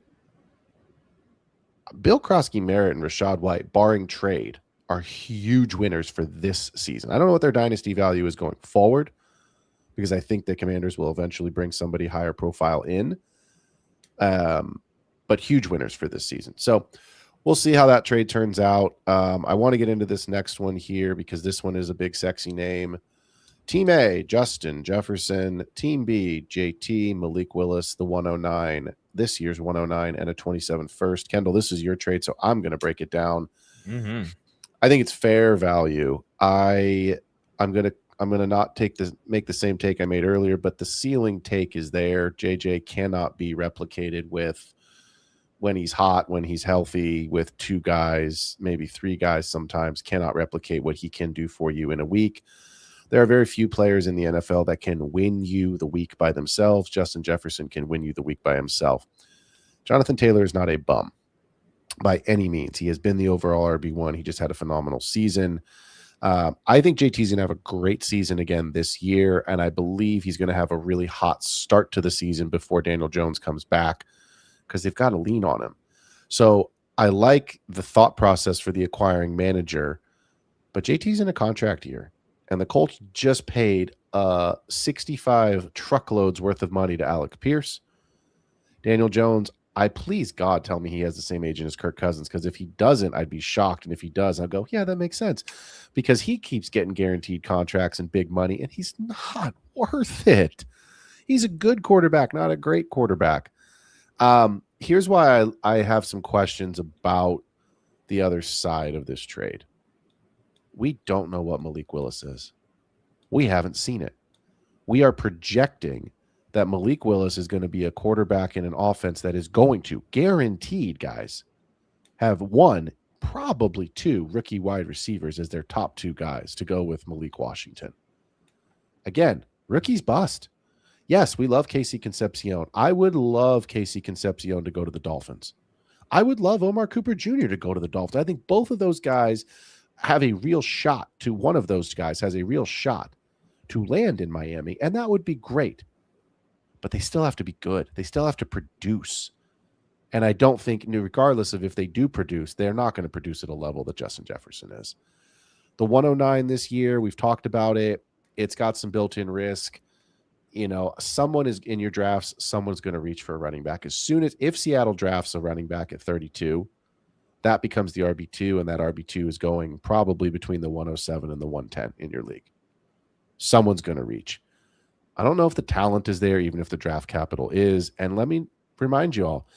C: Bill Krosky-Merritt and Rachaad White, barring trade, are huge winners for this season. I don't know what their dynasty value is going forward because I think the Commanders will eventually bring somebody higher profile in, but huge winners for this season. So we'll see how that trade turns out. I want to get into this next one here because this one is a big, sexy name. Team A, Justin Jefferson. Team B, JT, Malik Willis, the 109, this year's 109, and a 27 first. Kendall, this is your trade, so I'm going to break it down.
D: Mm-hmm.
C: I think it's fair value. I'm going to not make the same take I made earlier, but the ceiling take is there. JJ cannot be replicated with when he's hot, when he's healthy, with two guys, maybe three guys sometimes, cannot replicate what he can do for you in a week. There are very few players in the NFL that can win you the week by themselves. Justin Jefferson can win you the week by himself. Jonathan Taylor is not a bum by any means. He has been the overall RB1. He just had a phenomenal season. I think JT's going to have a great season again this year, and I believe he's going to have a really hot start to the season before Daniel Jones comes back, because they've got to lean on him. So I like the thought process for the acquiring manager, but JT's in a contract year, and the Colts just paid 65 truckloads worth of money to Alec Pierce. Daniel Jones, please God tell me he has the same agent as Kirk Cousins, because if he doesn't, I'd be shocked. And if he does, I'll go, yeah, that makes sense, because he keeps getting guaranteed contracts and big money, and he's not worth it. He's a good quarterback, not a great quarterback. Here's why I have some questions about the other side of this trade. We don't know what Malik Willis is. We haven't seen it. We are projecting that Malik Willis is going to be a quarterback in an offense that is going to, guaranteed, guys, have one, probably two rookie wide receivers as their top two guys to go with Malik Washington. Again, rookies bust. Yes, we love Casey Concepcion. I would love Casey Concepcion to go to the Dolphins. I would love Omar Cooper Jr. to go to the Dolphins. I think both of those guys have a real shot to, one of those guys has a real shot to land in Miami, and that would be great. But they still have to be good. They still have to produce. And I don't think, regardless of if they do produce, they're not going to produce at a level that Justin Jefferson is. The 109 this year, we've talked about it. It's got some built-in risk. Someone is in your drafts, someone's going to reach for a running back. If Seattle drafts a running back at 32, that becomes the RB2, and that RB2 is going probably between the 107 and the 110 in your league. Someone's going to reach. I don't know if the talent is there, even if the draft capital is. And let me remind you all,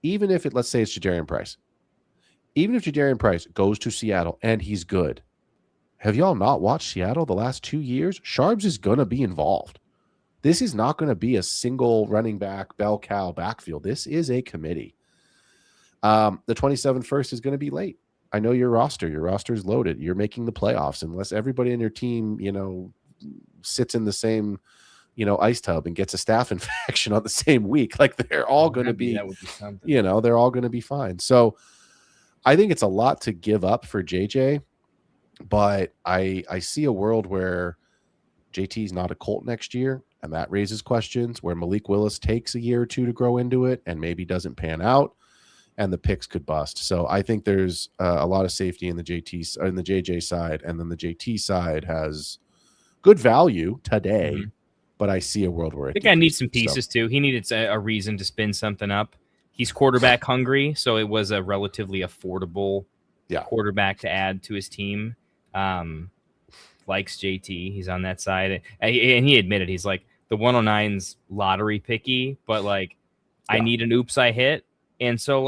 C: even if let's say it's Jadarian Price. Even if Jadarian Price goes to Seattle and he's good, Have y'all not watched Seattle the last 2 years? Sharbs is going to be involved. This is not going to be a single running back, bell cow backfield. This is a committee. The 27th first is going to be late. I know your roster. Your roster is loaded. You're making the playoffs unless everybody in your team, sits in the same, ice tub and gets a staph infection on the same week. Like they're all going to be,
D: that would be something.
C: they're all going to be fine. So I think it's a lot to give up for JJ, but I see a world where JT's not a Colt next year, and that raises questions where Malik Willis takes a year or two to grow into it and maybe doesn't pan out, and the picks could bust. So I think there's a lot of safety in the JJ side, and then the JT side has good value today, but I see a world where
D: I think I need some pieces too. He needed a reason to spin something up. He's quarterback hungry, so it was a relatively affordable quarterback to add to his team. Likes JT. He's on that side. And he admitted, he's like, the 109's lottery picky, but I need an oops I hit. And so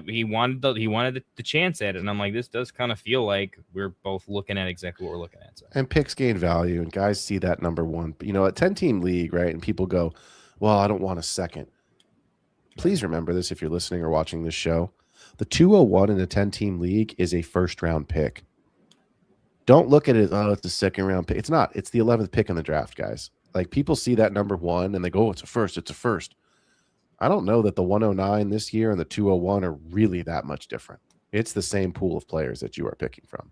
D: he wanted the chance at it. And I'm like, this does kind of feel like we're both looking at exactly what we're looking at. So.
C: And picks gain value, and guys see that number one. A 10-team league, right? And people go, well, I don't want a second. Please remember this if you're listening or watching this show. The 201 in a 10-team league is a first-round pick. Don't look at it, it's a second-round pick. It's not. It's the 11th pick in the draft, guys. People see that number one, and they go, it's a first. I don't know that the 109 this year and the 201 are really that much different. It's the same pool of players that you are picking from.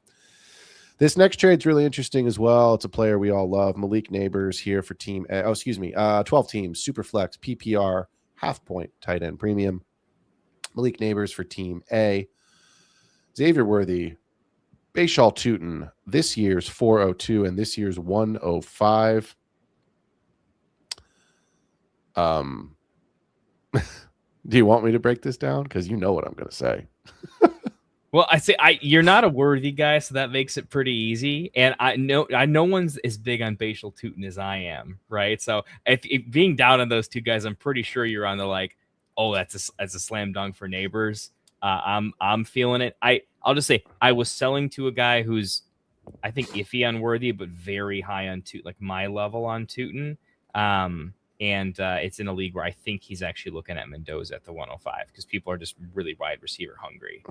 C: This next trade's really interesting as well. It's a player we all love. Malik Neighbors here for team 12 teams, Superflex, PPR, half-point, tight end premium. Malik Neighbors for team A. Xavier Worthy, Bashal Tootin, this year's 402 and this year's 105. Do you want me to break this down? Because you know what I'm going to say.
D: Well, you're not a Worthy guy, so that makes it pretty easy. And I know no one's as big on Bashal Tootin as I am, right? So if being down on those two guys, I'm pretty sure you're on the that's a slam dunk for Neighbors. I'm feeling it. I'll just say I was selling to a guy who's I think iffy on Worthy, but very high on my level on Tootin. And it's in a league where I think he's actually looking at Mendoza at the 105 because people are just really wide receiver hungry.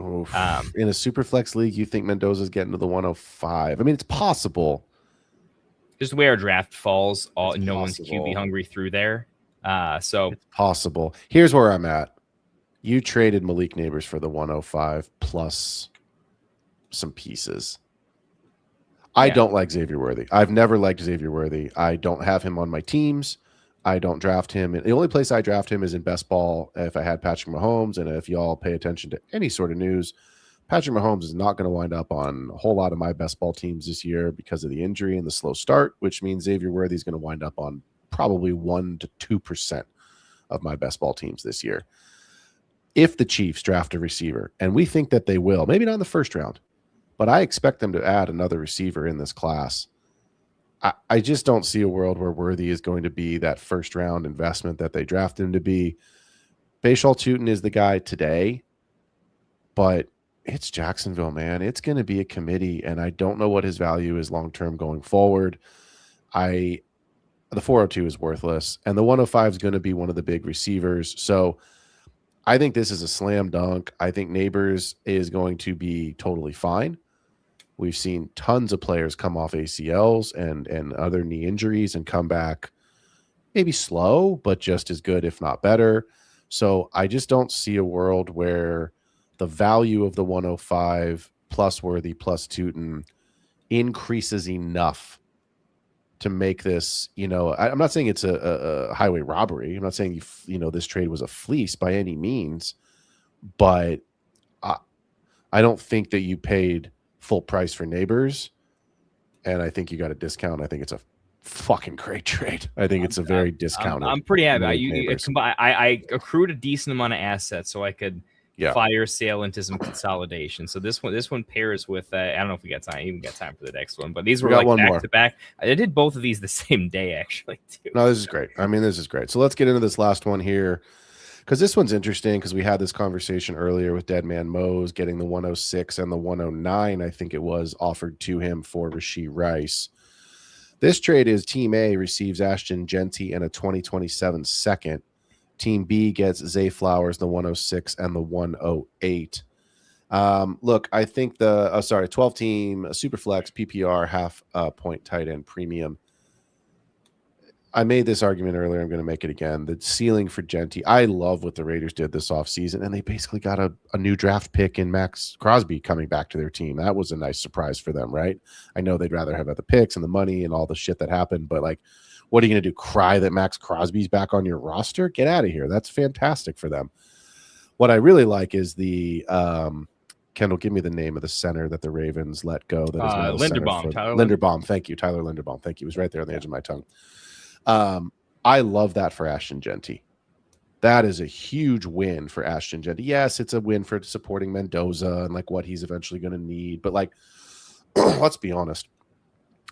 C: In a super flex league, you think Mendoza's getting to the 105? I mean, it's possible.
D: Just the way our draft falls, no one's QB hungry through there. So
C: it's possible. Here's where I'm at. You traded Malik Neighbors for the 105 plus some pieces. I don't like Xavier Worthy. I've never liked Xavier Worthy. I don't have him on my teams. I don't draft him. The only place I draft him is in best ball if I had Patrick Mahomes. And if y'all pay attention to any sort of news, Patrick Mahomes is not going to wind up on a whole lot of my best ball teams this year because of the injury and the slow start, which means Xavier Worthy is going to wind up on probably 1 to 2% of my best ball teams this year. If the Chiefs draft a receiver, and we think that they will, maybe not in the first round, but I expect them to add another receiver in this class. I just don't see a world where Worthy is going to be that first round investment that they draft him to be. Bashal Tootin is the guy today, but it's Jacksonville, man. It's going to be a committee, and I don't know what his value is long-term going forward. The 402 is worthless, and the 105 is going to be one of the big receivers. So I think this is a slam dunk. I think Neighbors is going to be totally fine. We've seen tons of players come off ACLs and other knee injuries and come back maybe slow, but just as good, if not better. So I just don't see a world where the value of the 105 plus Worthy plus Tootin increases enough to make this, I'm not saying it's a highway robbery. I'm not saying, this trade was a fleece by any means, but I don't think that you paid full price for Neighbors, and I think you got a discount. I think it's a fucking great trade. I think it's a very discounted.
D: I'm pretty happy. I accrued a decent amount of assets so I could fire sale into some consolidation. So this one pairs with I don't know if we got time for the next one, but these were like back to back. I did both of these the same day actually too.
C: No, this is great. I mean, this is great. So let's get into this last one here. Because this one's interesting because we had this conversation earlier with Dead Man Mose getting the 106 and the 109, I think it was, offered to him for Rashee Rice. This trade is Team A receives Ashton Genty and a 2027 second. Team B gets Zay Flowers, the 106 and the 108. Look, I think 12-team Superflex PPR half point tight end premium. I made this argument earlier. I'm going to make it again. The ceiling for Genty, I love what the Raiders did this offseason, and they basically got a new draft pick in Max Crosby coming back to their team. That was a nice surprise for them, right? I know they'd rather have other picks and the money and all the shit that happened, but like, what are you going to do? Cry that Max Crosby's back on your roster? Get out of here. That's fantastic for them. What I really like is the Kendall, give me the name of the center that the Ravens let go. That is
D: Linderbaum.
C: Linderbaum. Thank you. Tyler Linderbaum. Thank you. It was right there on the edge of my tongue. I love that for Ashton Genty. That is a huge win for Ashton Genty. Yes, it's a win for supporting Mendoza and like what he's eventually going to need. But like, let's be honest.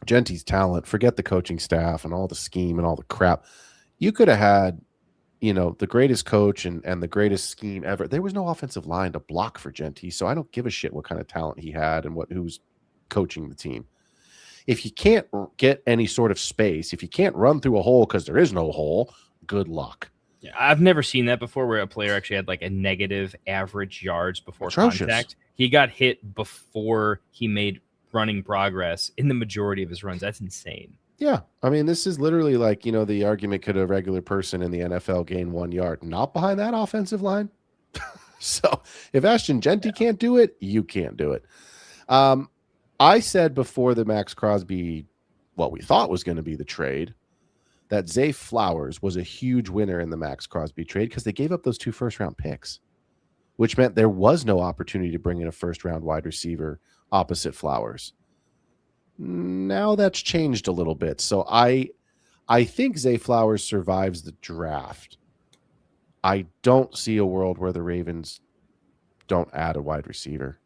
C: Genty's talent, forget the coaching staff and all the scheme and all the crap. You could have had, the greatest coach and the greatest scheme ever. There was no offensive line to block for Genty, so I don't give a shit what kind of talent he had and who's coaching the team. If you can't get any sort of space, if you can't run through a hole because there is no hole, good luck.
D: Yeah, I've never seen that before where a player actually had like a negative average yards before contact. He got hit before he made running progress in the majority of his runs. That's insane.
C: Yeah. I mean, this is literally like, the argument, could a regular person in the NFL gain 1 yard? Not behind that offensive line. So if Ashton Genty can't do it, you can't do it. I said before the Max Crosby, what we thought was going to be the trade, that Zay Flowers was a huge winner in the Max Crosby trade because they gave up those 2 first-round picks, which meant there was no opportunity to bring in a first-round wide receiver opposite Flowers. Now that's changed a little bit. So I think Zay Flowers survives the draft. I don't see a world where the Ravens don't add a wide receiver.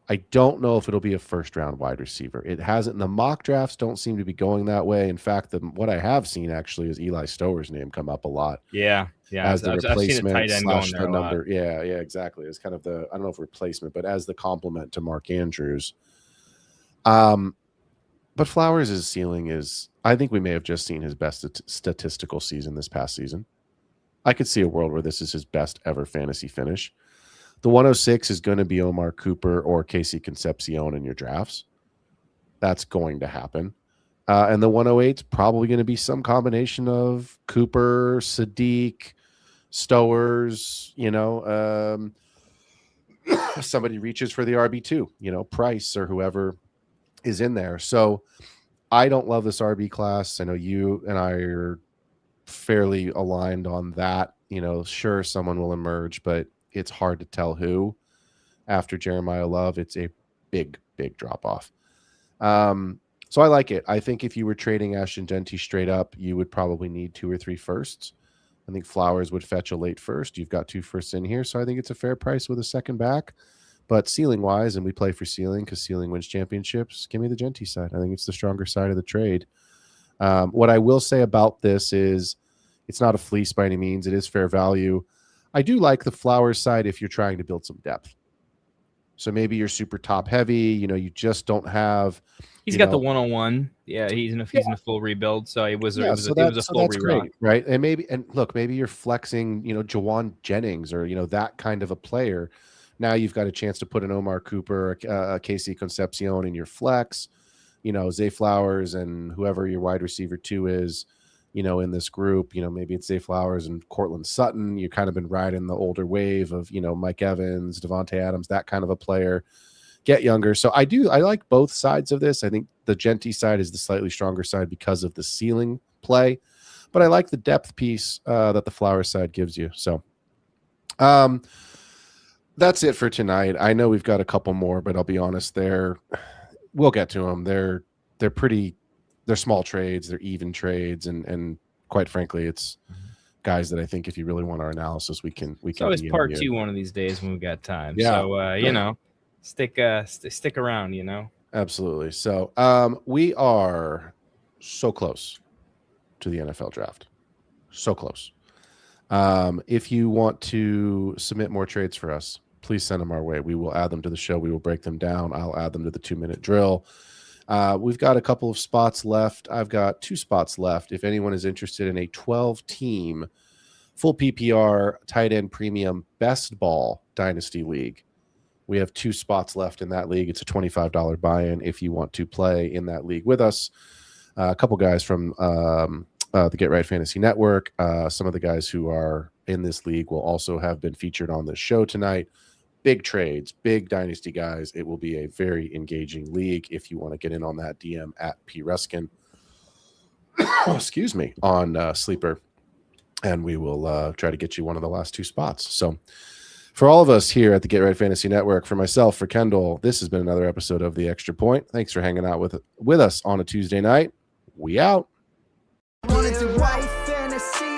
C: I don't know if it'll be a first-round wide receiver. It hasn't. The mock drafts don't seem to be going that way. In fact, what I have seen actually is Eli Stower's name come up a lot.
D: Yeah.
C: As the replacement
D: I've seen a tight end
C: the number. Yeah, exactly. It's kind of I don't know if replacement, but as the complement to Mark Andrews. But Flowers' ceiling is, I think we may have just seen his best statistical season this past season. I could see a world where this is his best ever fantasy finish. The 106 is going to be Omar Cooper or Casey Concepcion in your drafts. That's going to happen. And the 108 is probably going to be some combination of Cooper, Sadiq, Stowers, somebody reaches for the RB2, Price or whoever is in there. So I don't love this RB class. I know you and I are fairly aligned on that. Sure, someone will emerge, but it's hard to tell who. After Jeremiah Love, it's a big, big drop off. So I like it. I think if you were trading Ashton Genty straight up, you would probably need 2 or 3 firsts. I think Flowers would fetch a late first. You've got 2 firsts in here, so I think it's a fair price with a second back. But ceiling-wise, and we play for ceiling because ceiling wins championships, give me the Genty side. I think it's the stronger side of the trade. What I will say about this is it's not a fleece by any means. It is fair value. I do like the Flowers side if you're trying to build some depth. So maybe you're super top heavy. You just don't have.
D: He's got the 101. Yeah, he's in a full rebuild. So it was a full rerun,
C: right? And maybe you're flexing, Jawan Jennings or that kind of a player. Now you've got a chance to put an Omar Cooper, a Casey Concepcion in your flex. Zay Flowers and whoever your wide receiver 2 is. In this group, maybe it's Zay Flowers and Cortland Sutton. You've kind of been riding the older wave of, Mike Evans, Devontae Adams, that kind of a player. Get younger. So I like both sides of this. I think the Genty side is the slightly stronger side because of the ceiling play, but I like the depth piece that the Flowers side gives you. So that's it for tonight. I know we've got a couple more, but I'll be honest, we'll get to them. They're small trades, they're even trades, and quite frankly, it's guys that I think if you really want our analysis, we can.
D: So it's part 2 one of these days when we got time. Yeah. So stick around.
C: Absolutely. So we are so close to the NFL draft, so close. If you want to submit more trades for us, please send them our way. We will add them to the show. We will break them down. I'll add them to the 2-minute drill. We've got a couple of spots left. I've got 2 spots left. If anyone is interested in a 12-team full PPR tight end premium best ball dynasty league, we have 2 spots left in that league. It's a $25 buy-in if you want to play in that league with us. A couple guys from the Get Right Fantasy Network. Some of the guys who are in this league will also have been featured on this show tonight. Big trades, big dynasty guys. It will be a very engaging league. If you want to get in on that, DM at P Ruskin. Excuse me, on Sleeper, and we will try to get you one of the last 2 spots. So, for all of us here at the Get Right Fantasy Network, for myself, for Kendall, this has been another episode of The Extra Point. Thanks for hanging out with us on a Tuesday night. We out.
A: Wanted to write fantasy